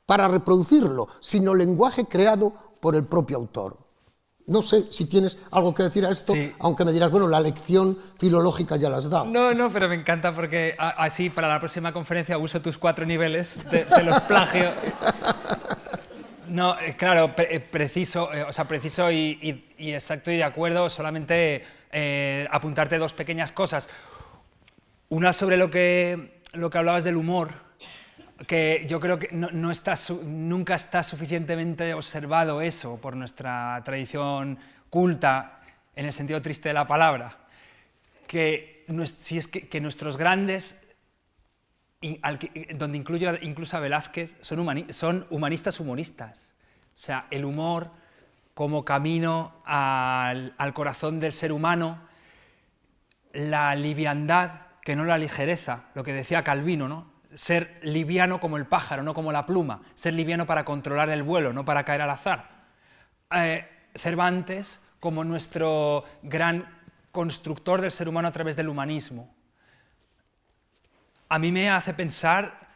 para reproducirlo, sino lenguaje creado por el propio autor. No sé si tienes algo que decir a esto,
sí.
Aunque me dirás, bueno, la lección filológica ya la has dado.
No, pero me encanta porque así para la próxima conferencia uso tus 4 niveles de los plagios. No, claro, preciso y exacto y de acuerdo, solamente apuntarte 2 pequeñas cosas. Una sobre lo que hablabas del humor, que yo creo que nunca está suficientemente observado eso por nuestra tradición culta, en el sentido triste de la palabra, que nuestros grandes, donde incluyo incluso a Velázquez, son humanistas humoristas. O sea, el humor como camino al corazón del ser humano, la liviandad, que no la ligereza, lo que decía Calvino, ¿no? Ser liviano como el pájaro, no como la pluma, ser liviano para controlar el vuelo, no para caer al azar. Cervantes como nuestro gran constructor del ser humano a través del humanismo. A mí me hace pensar,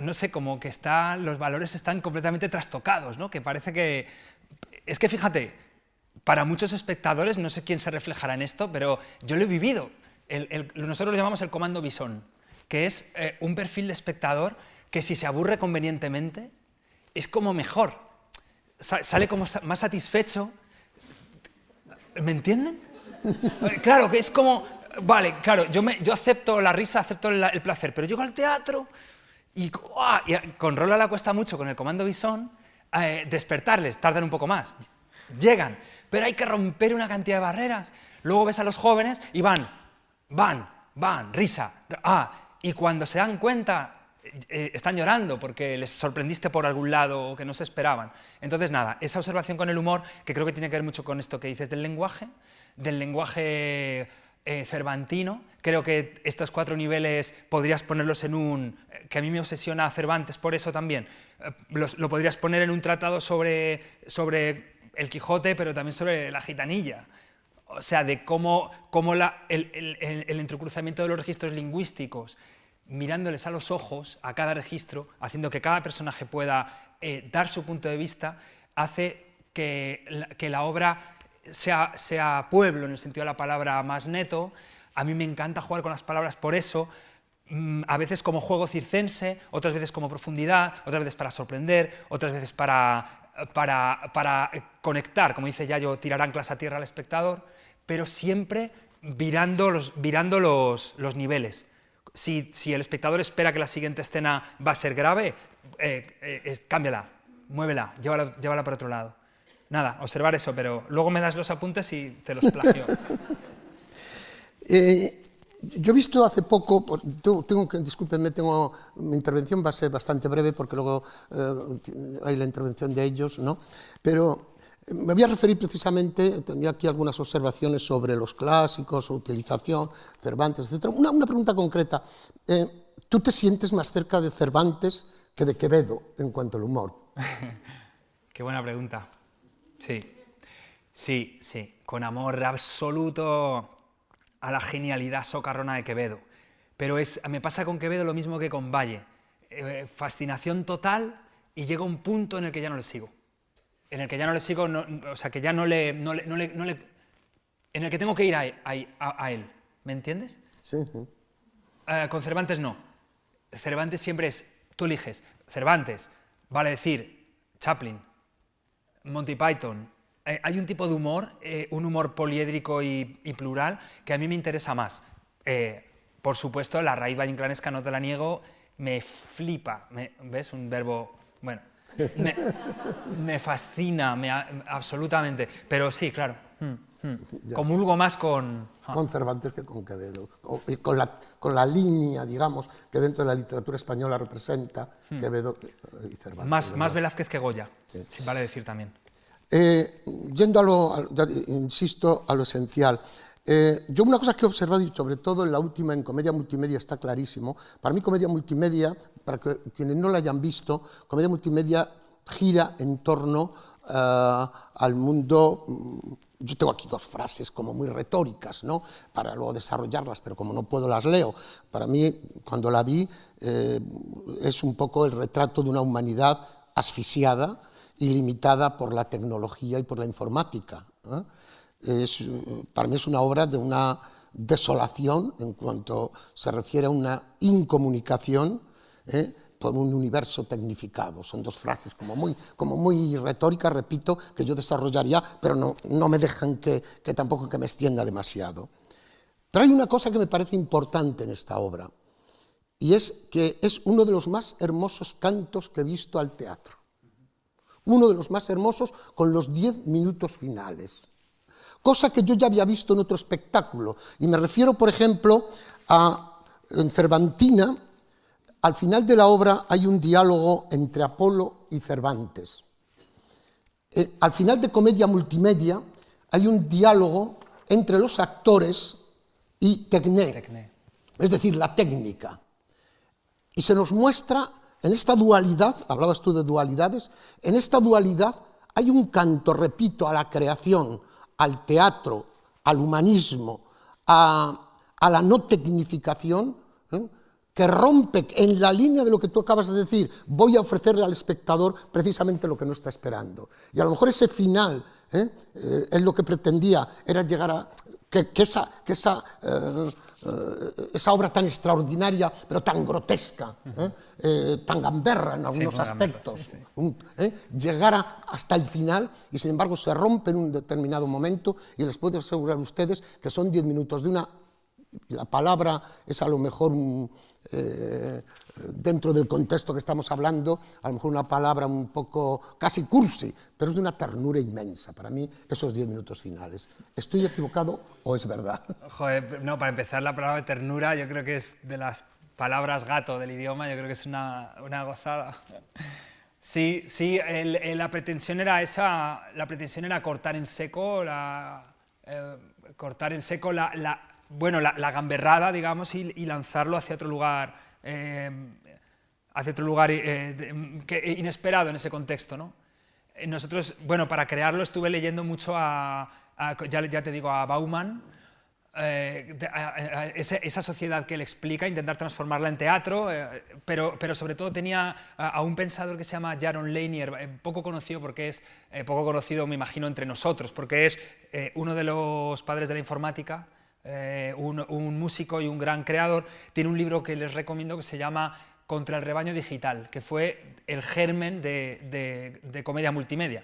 no sé, como que los valores están completamente trastocados, ¿no? Que parece que... Es que fíjate, para muchos espectadores, no sé quién se reflejará en esto, pero yo lo he vivido. Nosotros lo llamamos el comando Bisón, que es un perfil de espectador que si se aburre convenientemente, es como mejor, sale como más satisfecho. ¿Me entienden? Claro, que es como, vale, claro, yo acepto la risa, acepto el placer, pero llego al teatro y con Rola le cuesta mucho con el comando Bisón despertarles, tardan un poco más, llegan, pero hay que romper una cantidad de barreras. Luego ves a los jóvenes y van, risa, y cuando se dan cuenta están llorando porque les sorprendiste por algún lado o que no se esperaban. Entonces nada, esa observación con el humor, que creo que tiene que ver mucho con esto que dices del lenguaje cervantino. Creo que estos 4 niveles podrías ponerlos que a mí me obsesiona Cervantes por eso también, lo podrías poner en un tratado sobre el Quijote, pero también sobre la gitanilla. O sea, de cómo el entrecruzamiento de los registros lingüísticos, mirándoles a los ojos a cada registro, haciendo que cada personaje pueda dar su punto de vista, hace que la obra sea pueblo, en el sentido de la palabra más neto. A mí me encanta jugar con las palabras por eso, a veces como juego circense, otras veces como profundidad, otras veces para sorprender, otras veces para conectar, como dice Yayo, tirar anclas a tierra al espectador, pero siempre virando los niveles. Si el espectador espera que la siguiente escena va a ser grave, cámbiala, muévela, llévala por otro lado. Nada, observar eso, pero luego me das los apuntes y te los plagio.
Yo he visto hace poco, discúlpenme, mi intervención va a ser bastante breve porque luego hay la intervención de ellos, ¿no? Pero me voy a referir precisamente, tenía aquí algunas observaciones sobre los clásicos, su utilización, Cervantes, etc. Una pregunta concreta. ¿Tú te sientes más cerca de Cervantes que de Quevedo en cuanto al humor?
Qué buena pregunta. Sí, con amor absoluto a la genialidad socarrona de Quevedo. Pero me pasa con Quevedo lo mismo que con Valle. Fascinación total y llega un punto en el que ya no le sigo. En el que ya no le sigo, o sea, que ya en el que tengo que ir a él. ¿Me entiendes?
Sí.
Con Cervantes no. Cervantes siempre tú eliges. Cervantes, vale decir, Chaplin, Monty Python. Hay un tipo de humor, un humor poliédrico y plural, que a mí me interesa más. Por supuesto, la raíz vallinclanesca, no te la niego, me flipa. ¿Ves? Un verbo... Bueno, me fascina, absolutamente. Pero sí, claro, comulgo más con
Cervantes que con Quevedo. Y con la línea, digamos, que dentro de la literatura española representa Quevedo y Cervantes.
Más Velázquez que Goya, sí, vale decir también.
Yendo insisto, a lo esencial. Yo una cosa que he observado, y sobre todo en Comedia Multimedia está clarísimo, para mí Comedia Multimedia, para quienes no la hayan visto, Comedia Multimedia gira en torno al mundo Yo tengo aquí dos frases como muy retóricas, ¿no?, para luego desarrollarlas, pero como no puedo las leo. Para mí, cuando la vi, es un poco el retrato de una humanidad asfixiada y limitada por la tecnología y por la informática, ¿eh? Para mí es una obra de una desolación en cuanto se refiere a una incomunicación, por un universo tecnificado. Son dos frases como muy retóricas, repito, que yo desarrollaría, pero no me dejan que tampoco que me extienda demasiado. Pero hay una cosa que me parece importante en esta obra, y es que es uno de los más hermosos cantos que he visto al teatro. Uno de los más hermosos, con los 10 minutos finales. Cosa que yo ya había visto en otro espectáculo, y me refiero, por ejemplo, en Cervantina. Al final de la obra hay un diálogo entre Apolo y Cervantes. Al final de Comedia Multimedia hay un diálogo entre los actores y Tecné, es decir, la técnica. Y se nos muestra en esta dualidad, hablabas tú de dualidades, en esta dualidad hay un canto, repito, a la creación, al teatro, al humanismo, a la no tecnificación, que rompe en la línea de lo que tú acabas de decir. Voy a ofrecerle al espectador precisamente lo que no está esperando. Y a lo mejor ese final, es lo que pretendía, era llegar a que esa obra tan extraordinaria, pero tan grotesca, tan gamberra en algunos aspectos, llegara hasta el final, y sin embargo se rompe en un determinado momento, y les puedo asegurar a ustedes que son 10 minutos de una... La palabra es a lo mejor, dentro del contexto que estamos hablando, a lo mejor una palabra un poco casi cursi, pero es de una ternura inmensa para mí esos 10 minutos finales. ¿Estoy equivocado o es verdad?
Joder, no, para empezar, la palabra ternura yo creo que es de las palabras gato del idioma, yo creo que es una gozada. Sí, la pretensión era esa, la pretensión era cortar en seco la gamberrada, digamos, y lanzarlo hacia otro lugar, inesperado en ese contexto, ¿no? Nosotros, bueno, para crearlo estuve leyendo mucho ya te digo, a Bauman, esa sociedad que él explica, intentar transformarla en teatro, pero sobre todo tenía a un pensador que se llama Jaron Lanier, poco conocido, porque es poco conocido, me imagino, entre nosotros, porque es uno de los padres de la informática, un músico y un gran creador. Tiene un libro que les recomiendo que se llama Contra el rebaño digital, que fue el germen de Comedia Multimedia.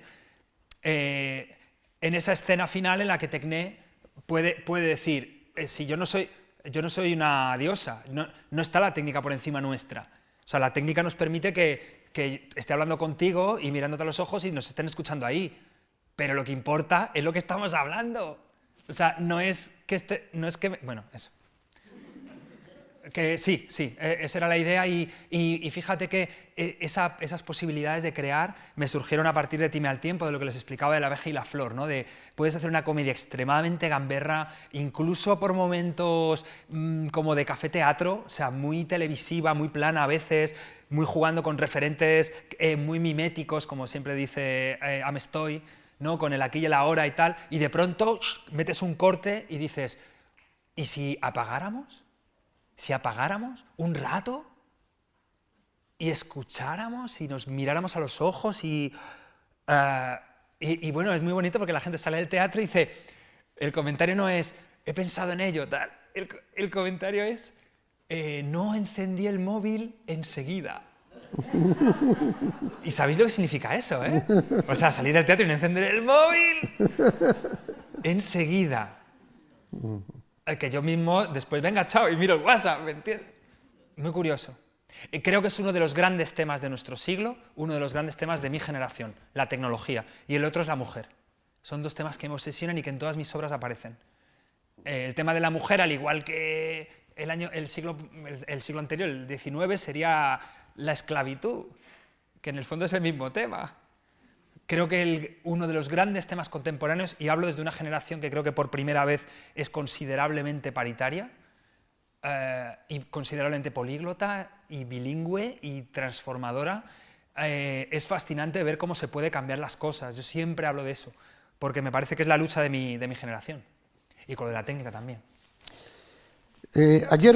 En esa escena final en la que Tecné puede decir, si yo no soy una diosa, no está la técnica por encima nuestra. O sea, la técnica nos permite que esté hablando contigo y mirándote a los ojos y nos estén escuchando ahí. Pero lo que importa es lo que estamos hablando. O sea, bueno, eso. Que sí, esa era la idea, y fíjate que esas posibilidades de crear me surgieron a partir de Time al tiempo, de lo que les explicaba de La abeja y la flor, ¿no? Puedes hacer una comedia extremadamente gamberra, incluso por momentos como de café teatro, o sea, muy televisiva, muy plana a veces, muy jugando con referentes muy miméticos, como siempre dice Amestoy, ¿no? Con el aquí y el ahora y tal, y de pronto metes un corte y dices, ¿y si apagáramos? Si apagáramos un rato y escucháramos y nos miráramos a los ojos y bueno, es muy bonito porque la gente sale del teatro y dice, el comentario no es, he pensado en ello, tal, el comentario es, no encendí el móvil enseguida. ¿Y sabéis lo que significa eso, eh? O sea, salir del teatro y no encender el móvil enseguida. Que yo mismo después, venga, chao, y miro el WhatsApp, ¿me entiendes? Muy curioso. Creo que es uno de los grandes temas de nuestro siglo, uno de los grandes temas de mi generación, la tecnología, y el otro es la mujer. Son dos temas que me obsesionan y que en todas mis obras aparecen. El tema de la mujer, al igual que el siglo anterior, el XIX, sería la esclavitud, que en el fondo es el mismo tema. Creo que uno de los grandes temas contemporáneos, y hablo desde una generación que creo que por primera vez es considerablemente paritaria, y considerablemente políglota y bilingüe y transformadora, es fascinante ver cómo se puede cambiar las cosas. Yo siempre hablo de eso, porque me parece que es la lucha de mi generación, y con lo de la técnica también.
Ayer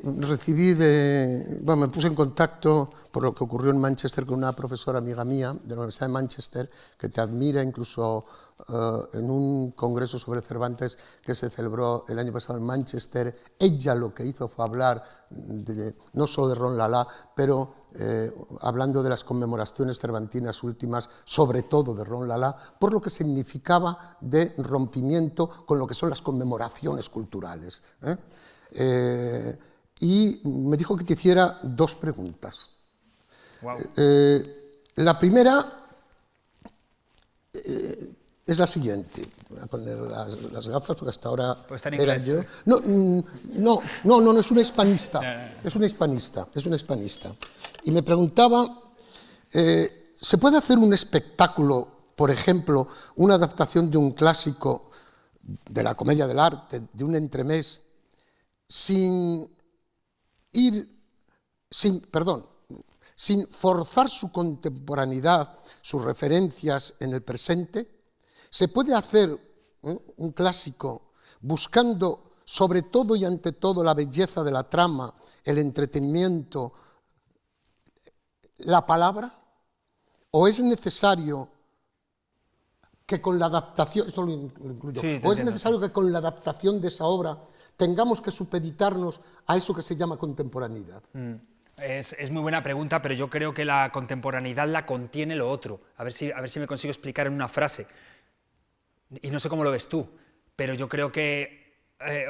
me puse en contacto por lo que ocurrió en Manchester con una profesora amiga mía de la Universidad de Manchester que te admira incluso en un congreso sobre Cervantes que se celebró el año pasado en Manchester. Ella lo que hizo fue hablar no solo de Ron Lala, pero hablando de las conmemoraciones cervantinas últimas, sobre todo de Ron Lala, por lo que significaba de rompimiento con lo que son las conmemoraciones culturales. Y me dijo que te hiciera dos preguntas.
Wow.
La primera es la siguiente. Voy a poner las gafas porque hasta ahora
Pues está en
era
inglés.
yo. No, es una hispanista. Es una hispanista. Y me preguntaba, ¿se puede hacer un espectáculo, por ejemplo, una adaptación de un clásico de la comedia del arte, de un entremés, sin forzar su contemporaneidad, sus referencias en el presente? ¿Se puede hacer un clásico buscando sobre todo y ante todo la belleza de la trama, el entretenimiento, la palabra? ¿O es necesario que con la adaptación, esto lo incluyo,
Sí,
o es necesario que con la adaptación de esa obra tengamos que supeditarnos a eso que se llama contemporaneidad?
Es muy buena pregunta, pero yo creo que la contemporaneidad la contiene lo otro. A ver si me consigo explicar en una frase. Y no sé cómo lo ves tú, pero yo creo que,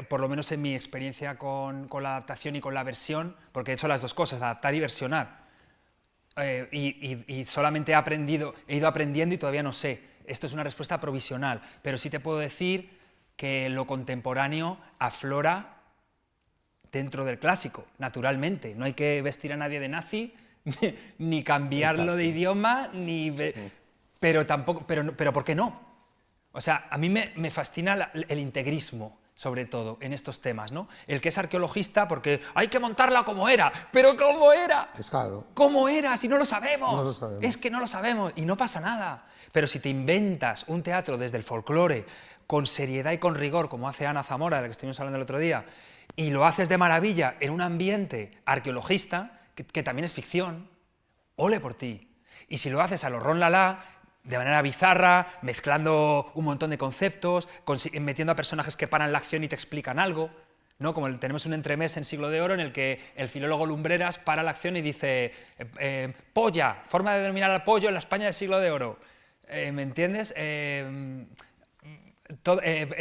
por lo menos en mi experiencia con la adaptación y con la versión, porque he hecho las dos cosas, adaptar y versionar, y solamente he ido aprendiendo y todavía no sé. Esto es una respuesta provisional, pero sí te puedo decir que lo contemporáneo aflora dentro del clásico, naturalmente. No hay que vestir a nadie de nazi, ni cambiarlo de idioma, pero tampoco, pero ¿por qué no? O sea, a mí me fascina el integrismo, sobre todo, en estos temas, ¿no? El que es arqueologista, porque hay que montarla como era, pero ¿cómo era?
Es claro.
¿Cómo era? Si no lo sabemos.
No lo sabemos.
Es que no lo sabemos y no pasa nada. Pero si te inventas un teatro desde el folclore, con seriedad y con rigor, como hace Ana Zamora, de la que estuvimos hablando el otro día, y lo haces de maravilla en un ambiente arqueologista, que también es ficción, ole por ti. Y si lo haces a lo Ron Lala, de manera bizarra, mezclando un montón de conceptos, metiendo a personajes que paran la acción y te explican algo, ¿no? Como tenemos un entremés en Siglo de Oro en el que el filólogo Lumbreras para la acción y dice polla, forma de denominar al pollo en la España del Siglo de Oro. ¿Me entiendes?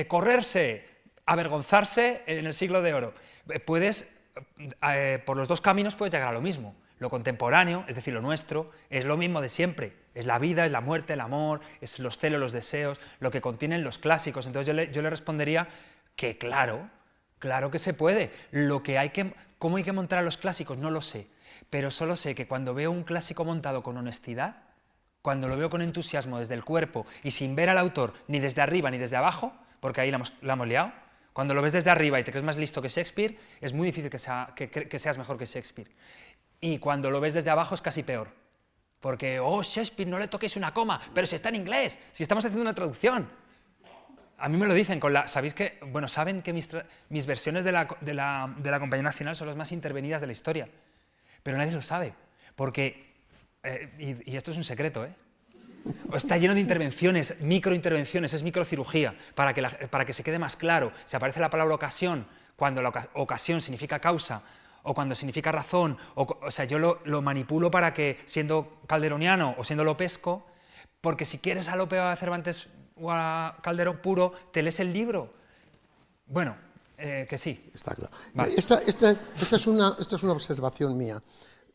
Correrse, avergonzarse en el Siglo de Oro. Por los dos caminos puedes llegar a lo mismo. Lo contemporáneo, es decir, lo nuestro, es lo mismo de siempre. Es la vida, es la muerte, el amor, es los celos, los deseos, lo que contienen los clásicos. Entonces yo le respondería que claro que se puede. ¿Cómo hay que montar a los clásicos? No lo sé. Pero solo sé que cuando veo un clásico montado con honestidad, cuando lo veo con entusiasmo desde el cuerpo y sin ver al autor ni desde arriba ni desde abajo, porque ahí la hemos liado, cuando lo ves desde arriba y te crees más listo que Shakespeare, es muy difícil que seas mejor que Shakespeare. Y cuando lo ves desde abajo es casi peor. Porque, Shakespeare, no le toquéis una coma, pero si está en inglés, si estamos haciendo una traducción. A mí me lo dicen, ¿sabéis qué? Bueno, saben que mis versiones de la Compañía Nacional son las más intervenidas de la historia. Pero nadie lo sabe, porque, y esto es un secreto, está lleno de intervenciones, microintervenciones, es microcirugía, para que se quede más claro. Si aparece la palabra ocasión, cuando la ocasión significa causa, o cuando significa razón, o sea, yo lo manipulo para que, siendo calderoniano o siendo lopesco, porque si quieres a Lope o a Cervantes o a Calderón puro, te lees el libro. Bueno, que sí.
Está claro.
Vale.
Esta es una observación mía.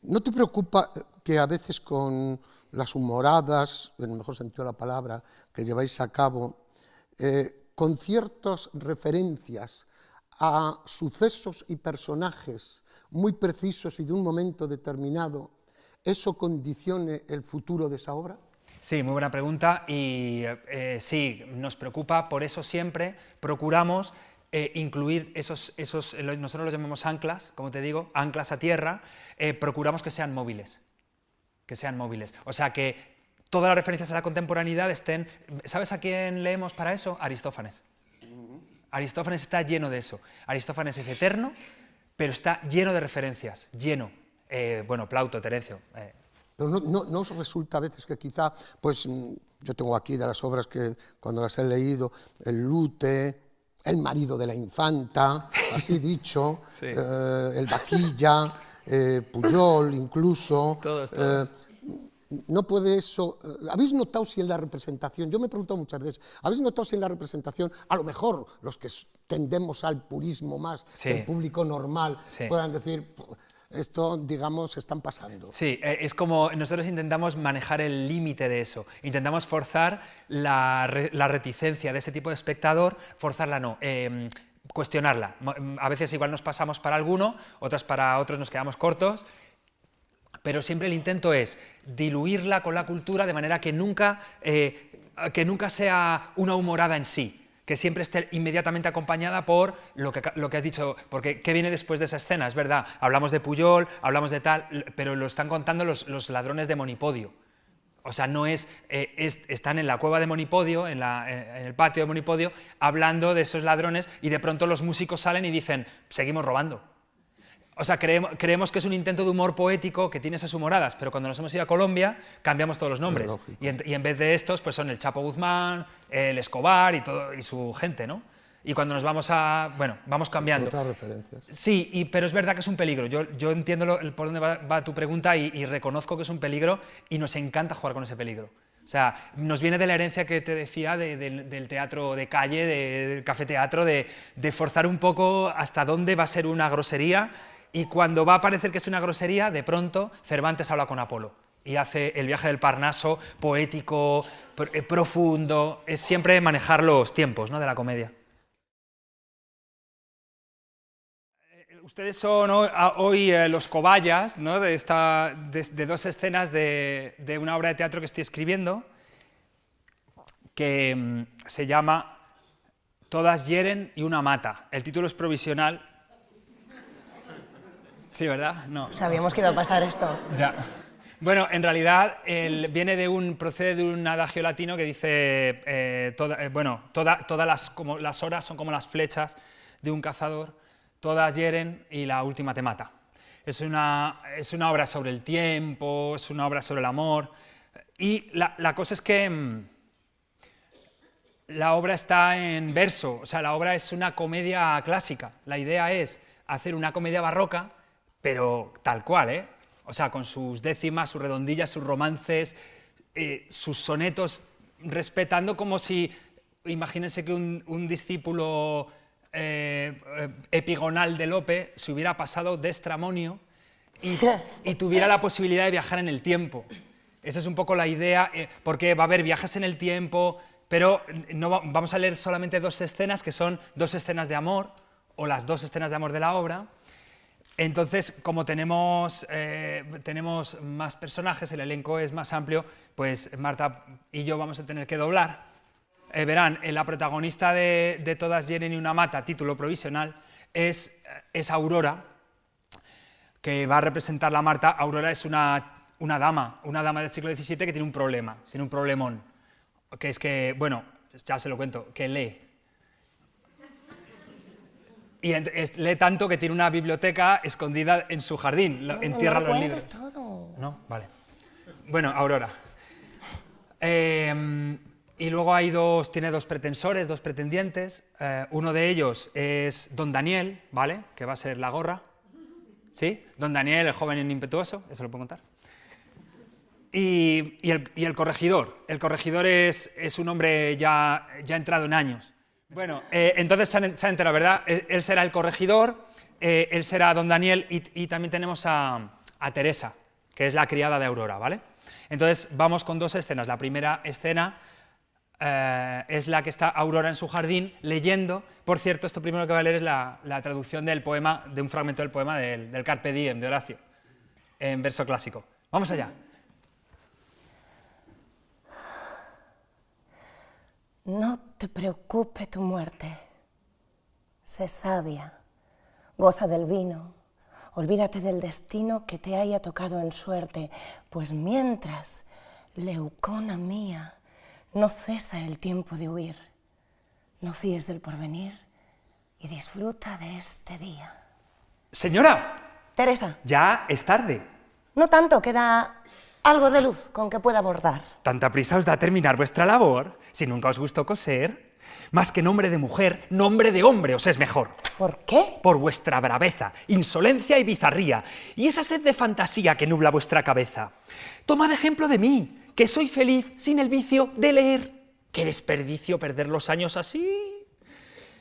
¿No te preocupa que a veces con las humoradas, en el mejor sentido de la palabra, que lleváis a cabo, con ciertas referencias a sucesos y personajes muy precisos y de un momento determinado, eso condicione el futuro de esa obra?
Sí, muy buena pregunta y sí, nos preocupa, por eso siempre procuramos incluir nosotros los llamamos anclas, como te digo, anclas a tierra, procuramos que sean móviles. O sea, que todas las referencias a la contemporaneidad estén... ¿Sabes a quién leemos para eso? Aristófanes. Aristófanes está lleno de eso. Aristófanes es eterno, pero está lleno de referencias, lleno. Bueno, Plauto, Terencio.
Pero no os resulta a veces que quizá, pues yo tengo aquí de las obras que cuando las he leído, el Lute, el marido de la infanta, así dicho,
Sí.
el Vaquilla, Pujol incluso.
Todos.
No puede eso... ¿Habéis notado si en la representación, yo me he preguntado muchas veces, ¿habéis notado si en la representación, a lo mejor los que tendemos al purismo más,
Sí.
el público normal,
Sí.
puedan decir, esto, digamos, se están pasando?
Sí, es como nosotros intentamos manejar el límite de eso, intentamos forzar la reticencia de ese tipo de espectador, forzarla no, cuestionarla. A veces igual nos pasamos para alguno, otras para otros nos quedamos cortos, pero siempre el intento es diluirla con la cultura de manera que nunca sea una humorada en sí, que siempre esté inmediatamente acompañada por lo que has dicho, porque ¿qué viene después de esa escena? Es verdad, hablamos de Pujol, hablamos de tal, pero lo están contando los ladrones de Monipodio. O sea, no están en la cueva de Monipodio, en el patio de Monipodio, hablando de esos ladrones y de pronto los músicos salen y dicen, seguimos robando. O sea, creemos que es un intento de humor poético que tiene esas humoradas, pero cuando nos hemos ido a Colombia cambiamos todos los nombres. Y en vez de estos, pues son el Chapo Guzmán, el Escobar y su gente, ¿no? Y cuando nos vamos bueno, vamos cambiando.
Otras referencias.
Sí, pero es verdad que es un peligro. Yo entiendo por dónde va tu pregunta y reconozco que es un peligro y nos encanta jugar con ese peligro. O sea, nos viene de la herencia que te decía del teatro de calle, del café-teatro, de forzar un poco hasta dónde va a ser una grosería. Y cuando va a parecer que es una grosería, de pronto Cervantes habla con Apolo y hace el viaje del Parnaso poético, profundo. Es siempre manejar los tiempos, ¿no?, de la comedia. Ustedes son hoy los cobayas, ¿no?, de dos escenas de una obra de teatro que estoy escribiendo que se llama Todas hieren y una mata. El título es provisional. Sí, ¿verdad? No.
Sabíamos que iba a pasar esto.
Ya. Bueno, en realidad procede de un adagio latino que dice, todas las horas son como las flechas de un cazador, todas hieren y la última te mata. Es una obra sobre el tiempo, es una obra sobre el amor, y la cosa es que la obra está en verso, o sea, la obra es una comedia clásica. La idea es hacer una comedia barroca, pero tal cual, ¿eh? O sea, con sus décimas, sus redondillas, sus romances, sus sonetos, respetando como si, imagínense que un discípulo epigonal de Lope se hubiera pasado de Estramonio y tuviera la posibilidad de viajar en el tiempo. Esa es un poco la idea, porque va a haber viajes en el tiempo, pero no vamos a leer solamente dos escenas, que son dos escenas de amor, o las dos escenas de amor de la obra. Entonces, como tenemos más personajes, el elenco es más amplio, pues Marta y yo vamos a tener que doblar. Verán, la protagonista de Todas hieren y una mata, título provisional, es Aurora, que va a representar la Marta. Aurora es una dama del siglo XVII que tiene un problemón, que es que, bueno, ya se lo cuento, que lee. Y lee tanto que tiene una biblioteca escondida en su jardín, entierra los libros.
No todo.
¿No? Vale. Bueno, Aurora. Y luego tiene dos pretensores, dos pretendientes. Uno de ellos es Don Daniel, ¿vale? Que va a ser la gorra. ¿Sí? Don Daniel, el joven impetuoso, eso lo puedo contar. Y el corregidor. El corregidor es un hombre ya entrado en años. Bueno, entonces se han enterado, ¿verdad? Él será el corregidor, él será Don Daniel y también tenemos a Teresa, que es la criada de Aurora, ¿vale? Entonces vamos con dos escenas. La primera escena es la que está Aurora en su jardín leyendo. Por cierto, esto primero que va a leer es la traducción del poema, de un fragmento del poema del Carpe Diem de Horacio, en verso clásico. Vamos allá.
No te preocupe tu muerte. Sé sabia, goza del vino, olvídate del destino que te haya tocado en suerte, pues mientras Leucona mía, no cesa el tiempo de huir. No fíes del porvenir y disfruta de este día.
Señora,
Teresa,
ya es tarde.
no tanto, queda algo de luz con que pueda bordar.
¿Tanta prisa os da terminar vuestra labor? Si nunca os gustó coser. Más que nombre de mujer, nombre de hombre os es mejor.
¿Por qué?
Por vuestra braveza, insolencia y bizarría, y esa sed de fantasía que nubla vuestra cabeza. Tomad ejemplo de mí, que soy feliz sin el vicio de leer. ¡Qué desperdicio perder los años así!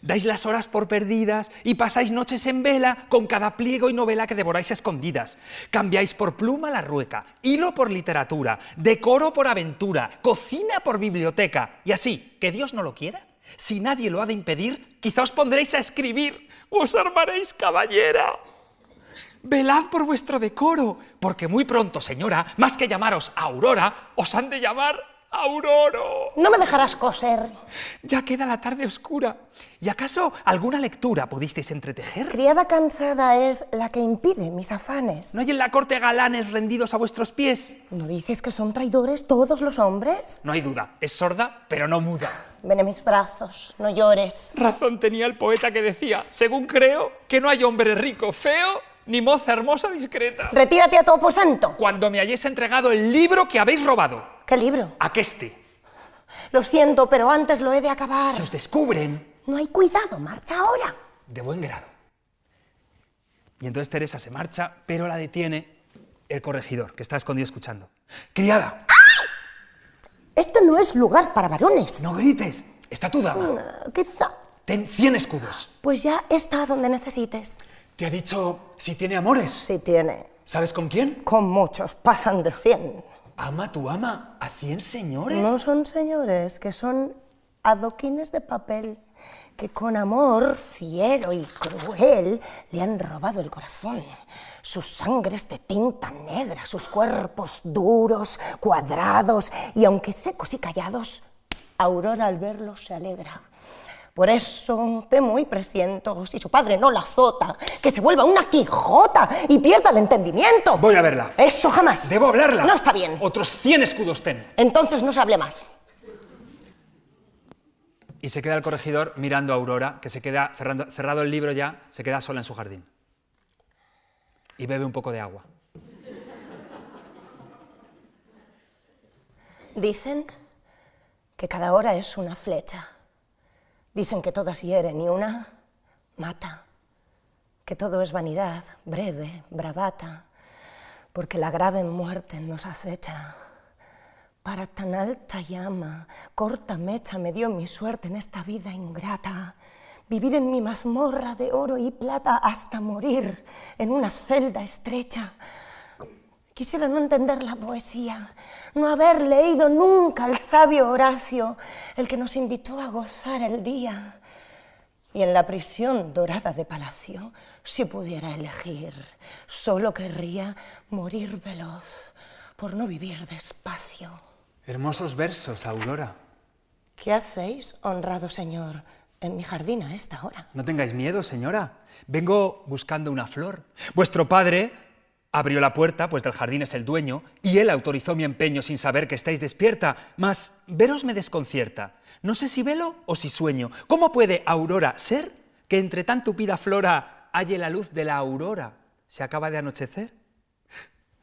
Dais las horas por perdidas y pasáis noches en vela con cada pliego y novela que devoráis a escondidas. Cambiáis por pluma la rueca, hilo por literatura, decoro por aventura, cocina por biblioteca. Y así, que Dios no lo quiera, si nadie lo ha de impedir, quizá os pondréis a escribir o os armaréis caballera. Velad por vuestro decoro, porque muy pronto, señora, más que llamaros Aurora, os han de llamar Auroro.
No me dejarás coser.
Ya queda la tarde oscura. ¿Y acaso alguna lectura pudisteis entretejer?
Criada cansada es la que impide mis afanes.
¿No hay en la corte galanes rendidos a vuestros pies?
¿No dices que son traidores todos los hombres?
No hay duda, es sorda, pero no muda.
Ven a mis brazos, no llores.
Razón tenía el poeta que decía, según creo, que no hay hombre rico, feo, ni moza hermosa discreta.
Retírate a tu aposento.
Cuando me hayáis entregado el libro que habéis robado.
¿Qué libro?
Aqueste.
Lo siento, pero antes lo he de acabar.
Si os descubren,
No hay cuidado, marcha ahora.
de buen grado. Y entonces Teresa se marcha, pero la detiene el corregidor, que está escondido escuchando. ¡Criada!
Este no es lugar para varones.
¡No grites! Está tu dama.
Quizá.
Ten 100 escudos.
Pues ya está donde necesites.
¿Te ha dicho si tiene amores?
Sí tiene.
¿Sabes con quién?
Con muchos, pasan de 100.
¿Ama tu ama a 100 señores?
No son señores, que son adoquines de papel que con amor fiero y cruel le han robado el corazón. Sus sangres de tinta negra, sus cuerpos duros, cuadrados, y aunque secos y callados, Aurora al verlos se alegra. Por eso temo y presiento, si su padre no la azota, que se vuelva una Quijota y pierda el entendimiento.
Voy a verla.
Eso jamás.
¿Debo hablarla?
No está bien.
Otros 100 escudos ten.
Entonces no se hable más.
Y se queda el corregidor mirando a Aurora, que se queda cerrado el libro ya, se queda sola en su jardín. Y bebe un poco de agua.
Dicen que cada hora es una flecha. Dicen que todas hieren y una mata. Que todo es vanidad, breve, bravata, porque la grave muerte nos acecha. Para tan alta llama, corta mecha me dio mi suerte en esta vida ingrata. Vivir en mi mazmorra de oro y plata hasta morir en una celda estrecha. Quisiera no entender la poesía, no haber leído nunca al sabio Horacio, el que nos invitó a gozar el día. Y en la prisión dorada de palacio, si pudiera elegir, solo querría morir veloz, por no vivir despacio.
Hermosos versos, Aurora.
¿Qué hacéis, honrado señor, en mi jardín a esta hora?
No tengáis miedo, señora. Vengo buscando una flor. Vuestro padre abrió la puerta, pues del jardín es el dueño, y él autorizó mi empeño sin saber que estáis despierta. Mas veros me desconcierta. No sé si velo o si sueño. ¿Cómo puede, Aurora, ser que entre tan tupida flora halle la luz de la aurora? ¿Se acaba de anochecer?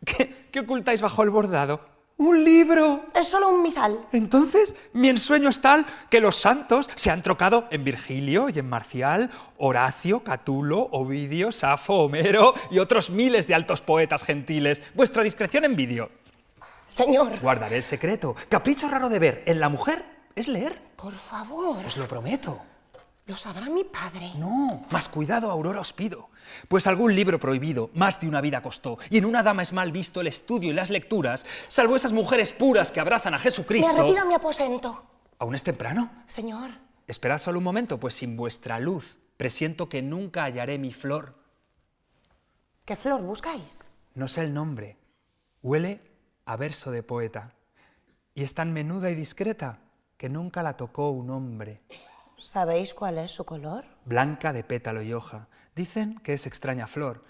¿Qué ocultáis bajo el bordado? ¡Un libro!
Es solo un misal.
Entonces, mi ensueño es tal que los santos se han trocado en Virgilio y en Marcial, Horacio, Catulo, Ovidio, Safo, Homero y otros miles de altos poetas gentiles. Vuestra discreción envidio.
Señor.
Guardaré el secreto. Capricho raro de ver en la mujer es leer.
Por favor.
Os lo prometo.
Lo sabrá mi padre.
No, más cuidado, Aurora, os pido. Pues algún libro prohibido más de una vida costó, y en una dama es mal visto el estudio y las lecturas, salvo esas mujeres puras que abrazan a Jesucristo.
Me retiro a mi aposento.
¿Aún es temprano?
Señor.
Esperad solo un momento, pues sin vuestra luz presiento que nunca hallaré mi flor.
¿Qué flor buscáis?
No sé el nombre. Huele a verso de poeta. Y es tan menuda y discreta que nunca la tocó un hombre.
¿Sabéis cuál es su color?
Blanca de pétalo y hoja. Dicen que es extraña flor,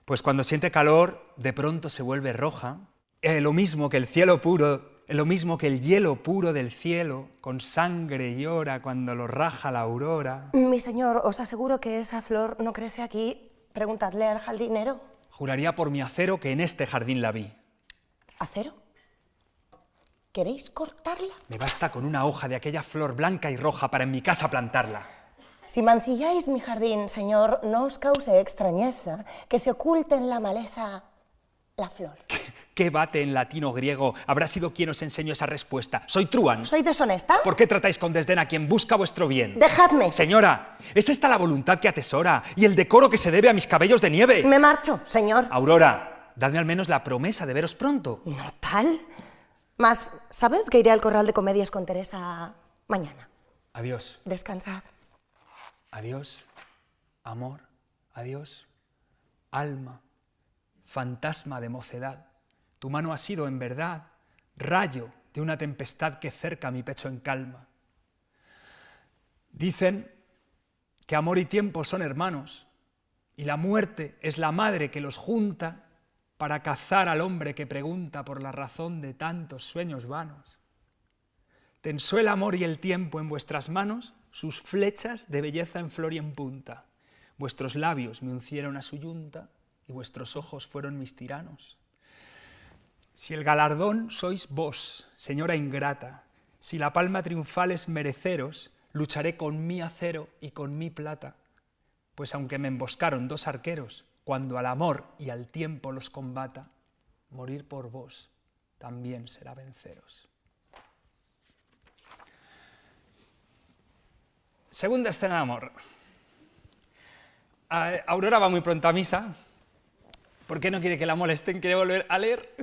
pues cuando siente calor, de pronto se vuelve roja. Lo mismo que el cielo puro lo mismo que el hielo puro del cielo, con sangre llora cuando lo raja la aurora.
Mi señor, os aseguro que esa flor no crece aquí. Preguntadle al jardinero.
Juraría por mi acero que en este jardín la vi.
¿Acero? ¿Queréis cortarla?
Me basta con una hoja de aquella flor blanca y roja para en mi casa plantarla.
Si mancilláis mi jardín, señor, no os cause extrañeza que se oculte en la maleza la flor.
¿Qué bate en latín o griego habrá sido quien os enseñó esa respuesta? Soy truán.
¿Soy deshonesta?
¿Por qué tratáis con desdén a quien busca vuestro bien?
¡Dejadme!
Señora, ¿es esta la voluntad que atesora y el decoro que se debe a mis cabellos de nieve?
Me marcho, señor.
Aurora, dadme al menos la promesa de veros pronto.
No tal. Mas, sabed que iré al corral de comedias con Teresa mañana.
Adiós.
Descansad.
Adiós, amor, adiós, alma, fantasma de mocedad. Tu mano ha sido, en verdad, rayo de una tempestad que cerca mi pecho en calma. Dicen que amor y tiempo son hermanos, y la muerte es la madre que los junta para cazar al hombre que pregunta por la razón de tantos sueños vanos. Tensó el amor y el tiempo en vuestras manos sus flechas de belleza en flor y en punta. Vuestros labios me uncieron a su yunta y vuestros ojos fueron mis tiranos. Si el galardón sois vos, señora ingrata, si la palma triunfal es mereceros, lucharé con mi acero y con mi plata, pues aunque me emboscaron dos arqueros, cuando al amor y al tiempo los combata, morir por vos también será venceros. Segunda escena de amor. Aurora va muy pronto a misa. ¿Por qué no quiere que la molesten? ¿Quiere volver a leer?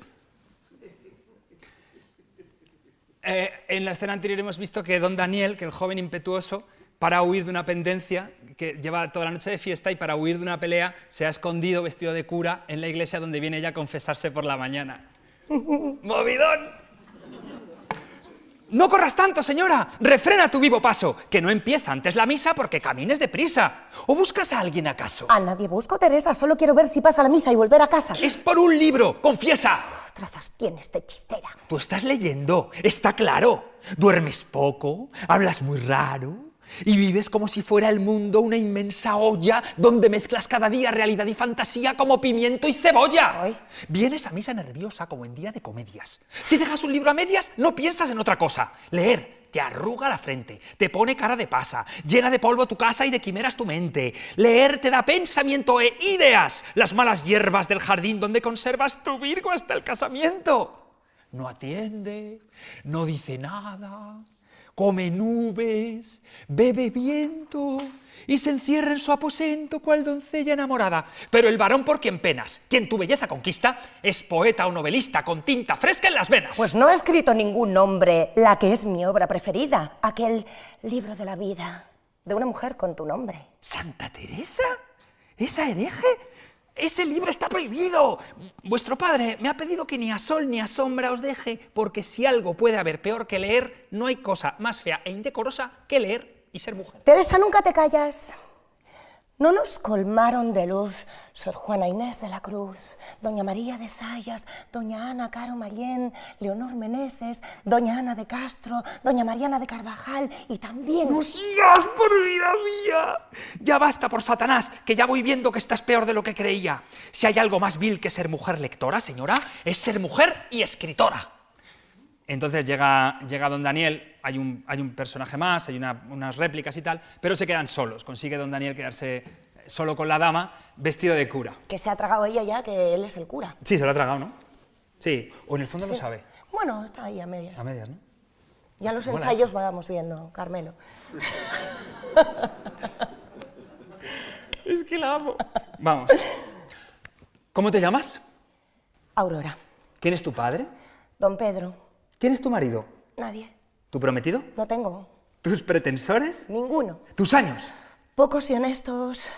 En la escena anterior hemos visto que don Daniel, que el joven impetuoso, para huir de una pendencia, que lleva toda la noche de fiesta, y para huir de una pelea se ha escondido vestido de cura en la iglesia donde viene ella a confesarse por la mañana. ¡Movidón! ¡No corras tanto, señora! ¡Refrena tu vivo paso! Que no empieza antes la misa porque camines deprisa. ¿O buscas a alguien acaso?
A nadie busco, Teresa. Solo quiero ver si pasa la misa y volver a casa.
¡Es por un libro! ¡Confiesa!
Trazas tienes de hechicera.
Tú estás leyendo, está claro. Duermes poco, hablas muy raro y vives como si fuera el mundo una inmensa olla donde mezclas cada día realidad y fantasía como pimiento y cebolla.
Ay.
Vienes a misa nerviosa como en día de comedias. Si dejas un libro a medias, no piensas en otra cosa. Leer te arruga la frente, te pone cara de pasa, llena de polvo tu casa y de quimeras tu mente. Leer te da pensamiento e ideas, las malas hierbas del jardín donde conservas tu Virgo hasta el casamiento. No atiende, no dice nada, come nubes, bebe viento y se encierra en su aposento cual doncella enamorada. Pero el varón por quien penas, quien tu belleza conquista, es poeta o novelista con tinta fresca en las venas.
Pues no he escrito ningún nombre, la que es mi obra preferida, aquel libro de la vida, de una mujer con tu nombre.
¿Santa Teresa? ¿Esa hereje? ¡Ese libro está prohibido! Vuestro padre me ha pedido que ni a sol ni a sombra os deje, porque si algo puede haber peor que leer, no hay cosa más fea e indecorosa que leer y ser mujer.
Teresa, nunca te callas. No nos colmaron de luz Sor Juana Inés de la Cruz, doña María de Sayas, doña Ana Caro Mallén, Leonor Meneses, doña Ana de Castro, doña Mariana de Carvajal y también...
¡No sigas, por vida mía! Ya basta por Satanás, que ya voy viendo que estás peor de lo que creía. Si hay algo más vil que ser mujer lectora, señora, es ser mujer y escritora. Entonces llega don Daniel, hay un personaje más, hay unas réplicas y tal, pero se quedan solos. Consigue don Daniel quedarse solo con la dama, vestido de cura.
Que se ha tragado ella ya, que él es el cura.
Sí, se lo ha tragado, ¿no? Sí, o en el fondo
Sí.
lo sabe.
Bueno, está ahí a medias.
A medias, ¿no?
Ya los
Mola
ensayos vamos viendo, Carmelo.
Es que la amo. Vamos. ¿Cómo te llamas?
Aurora.
¿Quién es tu padre?
Don Pedro.
¿Quién es tu marido?
Nadie.
¿Tu prometido?
No tengo.
¿Tus pretensores?
Ninguno.
¿Tus años?
Pocos y honestos.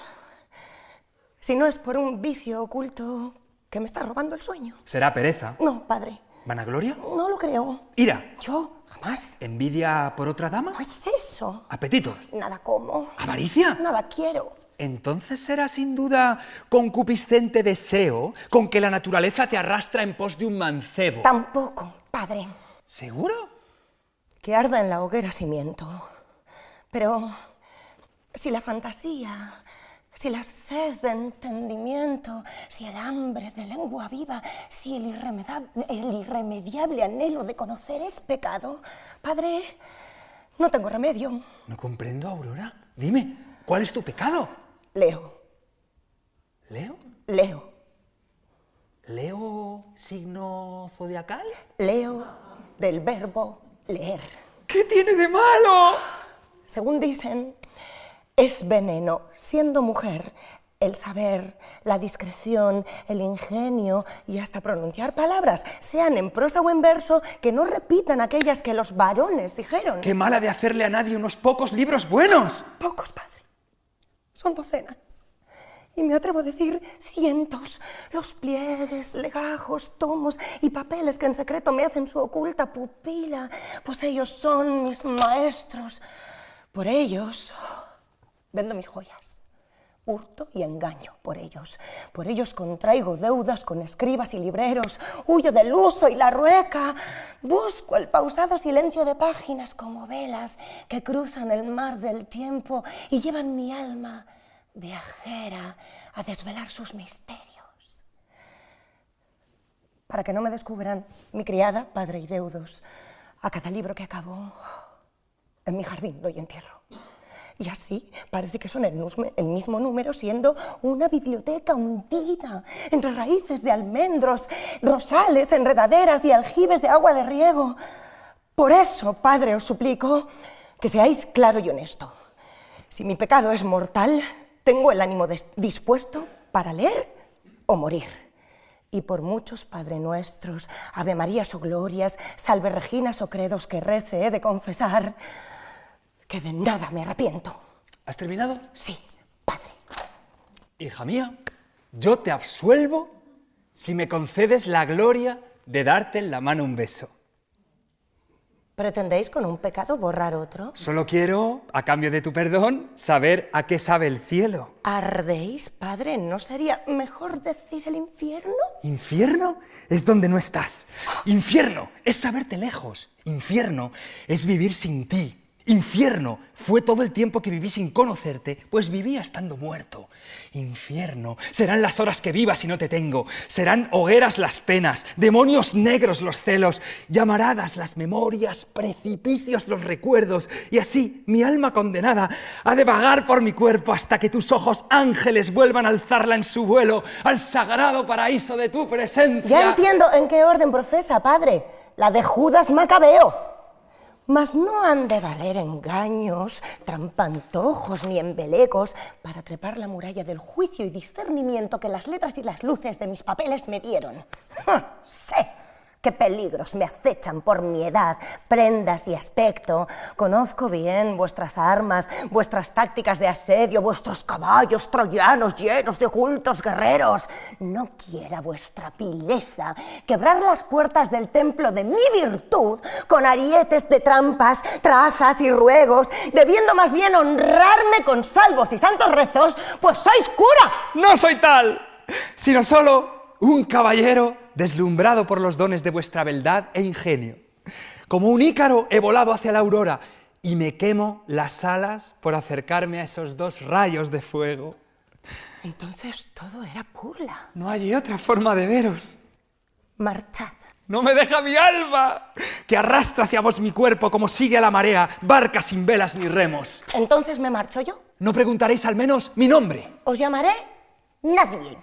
Si no es por un vicio oculto que me está robando el sueño.
¿Será pereza?
No, padre.
¿Vanagloria?
No lo creo.
¿Ira?
Yo, jamás.
¿Envidia por otra dama?
No es eso.
¿Apetito?
Nada como.
¿Avaricia?
Nada quiero.
Entonces será sin duda concupiscente deseo con que la naturaleza te arrastra en pos de un mancebo.
Tampoco, padre.
¿Seguro?
Que arda en la hoguera si miento. Pero si la fantasía, si la sed de entendimiento, si el hambre de lengua viva, si el irremediable anhelo de conocer es pecado, Padre, no tengo remedio.
No comprendo, Aurora. Dime, ¿cuál es tu pecado?
Leo,
¿Leo?
leo,
¿Leo signo zodiacal?
leo del verbo leer.
¿Qué tiene de malo?
Según dicen, es veneno, siendo mujer, el saber, la discreción, el ingenio y hasta pronunciar palabras, sean en prosa o en verso, que no repitan aquellas que los varones dijeron.
¡Qué mala de hacerle a nadie unos pocos libros buenos!
Pocos, padre. Son docenas. Y me atrevo a decir cientos. Los pliegues, legajos, tomos y papeles que en secreto me hacen su oculta pupila, pues ellos son mis maestros. Por ellos vendo mis joyas, hurto y engaño por ellos contraigo deudas con escribas y libreros, huyo del uso y la rueca, busco el pausado silencio de páginas como velas que cruzan el mar del tiempo y llevan mi alma viajera a desvelar sus misterios. Para que no me descubran mi criada, padre y deudos, a cada libro que acabo, en mi jardín doy entierro. Y así parece que son el mismo número, siendo una biblioteca hundida entre raíces de almendros, rosales, enredaderas y aljibes de agua de riego. Por eso, Padre, os suplico que seáis claro y honesto. Si mi pecado es mortal, tengo el ánimo dispuesto para leer o morir. Y por muchos Padre Nuestros, Ave Marías o Glorias, Salve Reginas o credos que rece he de confesar que de nada me arrepiento.
¿Has terminado?
Sí, Padre.
Hija mía, yo te absuelvo si me concedes la gloria de darte en la mano un beso.
¿Pretendéis con un pecado borrar otro?
Solo quiero, a cambio de tu perdón, saber a qué sabe el cielo.
¿Ardéis, Padre? ¿No sería mejor decir el infierno?
¿Infierno? Es donde no estás. Infierno es saberte lejos. Infierno es vivir sin ti. Infierno fue todo el tiempo que viví sin conocerte, pues vivía estando muerto. Infierno serán las horas que vivas y no te tengo. Serán hogueras las penas, demonios negros los celos, llamaradas las memorias, precipicios los recuerdos. Y así mi alma condenada ha de vagar por mi cuerpo hasta que tus ojos ángeles vuelvan a alzarla en su vuelo al sagrado paraíso de tu presencia.
Ya entiendo en qué orden profesa, Padre. La de Judas Macabeo. Mas no han de valer engaños, trampantojos ni embelecos para trepar la muralla del juicio y discernimiento que las letras y las luces de mis papeles me dieron. Sé qué peligros me acechan por mi edad, prendas y aspecto. Conozco bien vuestras armas, vuestras tácticas de asedio, vuestros caballos troyanos llenos de ocultos guerreros. No quiera vuestra vileza quebrar las puertas del templo de mi virtud con arietes de trampas, trazas y ruegos, debiendo más bien honrarme con salvos y santos rezos, pues sois cura.
No soy tal, sino solo un caballero deslumbrado por los dones de vuestra beldad e ingenio. Como un ícaro he volado hacia la aurora y me quemo las alas por acercarme a esos dos rayos de fuego.
Entonces todo era burla.
No hay otra forma de veros.
Marchad.
No me deja mi alma, que arrastra hacia vos mi cuerpo como sigue a la marea, barca sin velas ni remos.
Entonces me marcho yo.
¿No preguntaréis al menos mi nombre?
Os llamaré Nadie.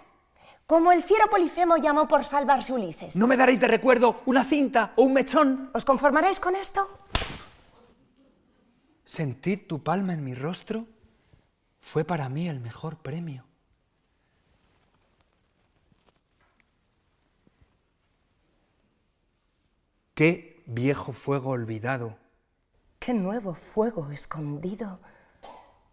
Como el fiero Polifemo llamó por salvarse Ulises.
¿No me daréis de recuerdo una cinta o un mechón?
¿Os conformaréis con esto?
Sentir tu palma en mi rostro fue para mí el mejor premio. Qué viejo fuego olvidado.
Qué nuevo fuego escondido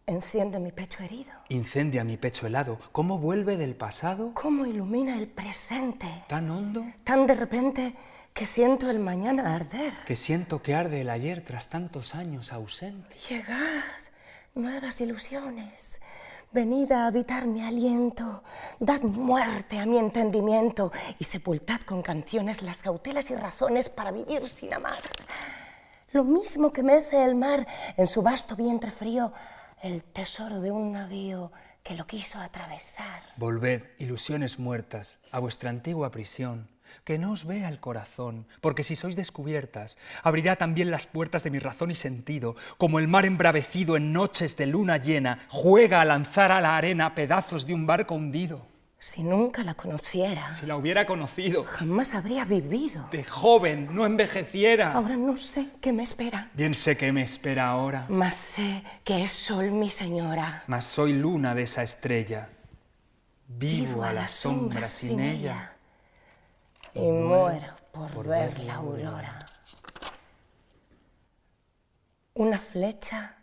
enciende mi pecho herido.
Incendia mi pecho helado. ¿Cómo vuelve del pasado?
Cómo ilumina el presente.
Tan hondo
Tan de repente que siento el mañana arder.
que siento que arde el ayer tras tantos años ausente.
Llegad, nuevas ilusiones. Venid a habitar mi aliento, dad muerte a mi entendimiento y sepultad con canciones las cautelas y razones para vivir sin amar. Lo mismo que mece el mar en su vasto vientre frío, el tesoro de un navío que lo quiso atravesar.
Volved, ilusiones muertas, a vuestra antigua prisión, que no os vea el corazón, porque si sois descubiertas, abrirá también las puertas de mi razón y sentido, como el mar embravecido en noches de luna llena, juega a lanzar a la arena pedazos de un barco hundido.
Si nunca la conociera,
Si la hubiera conocido,
jamás habría vivido.
de joven, no envejeciera.
Ahora no sé qué me espera,
Bien sé que me espera ahora,
mas sé que es sol mi señora.
mas soy luna de esa estrella. Vivo a la sombra sin ella.
Y muero por ver la aurora. Una flecha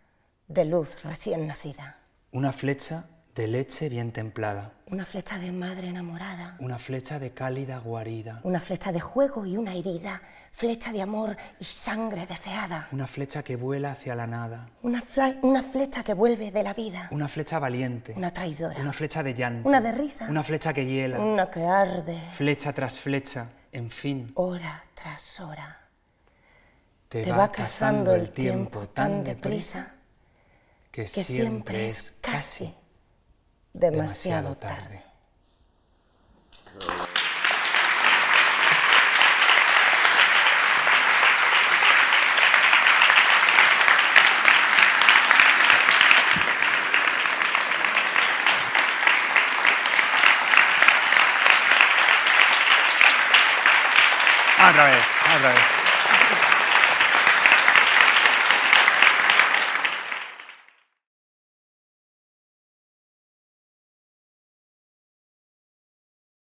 de luz recién nacida.
Una flecha de leche bien templada.
Una flecha de madre enamorada.
Una flecha de cálida guarida.
Una flecha de juego y una herida. Flecha de amor y sangre deseada.
Una flecha que vuela hacia la nada.
Una flecha que vuelve de la vida.
Una flecha valiente.
Una traidora.
Una flecha de llanto.
Una de risa.
Una flecha que hiela.
Una que arde.
Flecha tras flecha, en fin.
Hora tras hora.
Te va cazando el tiempo tan deprisa que siempre es casi
demasiado tarde.
Otra vez, otra vez.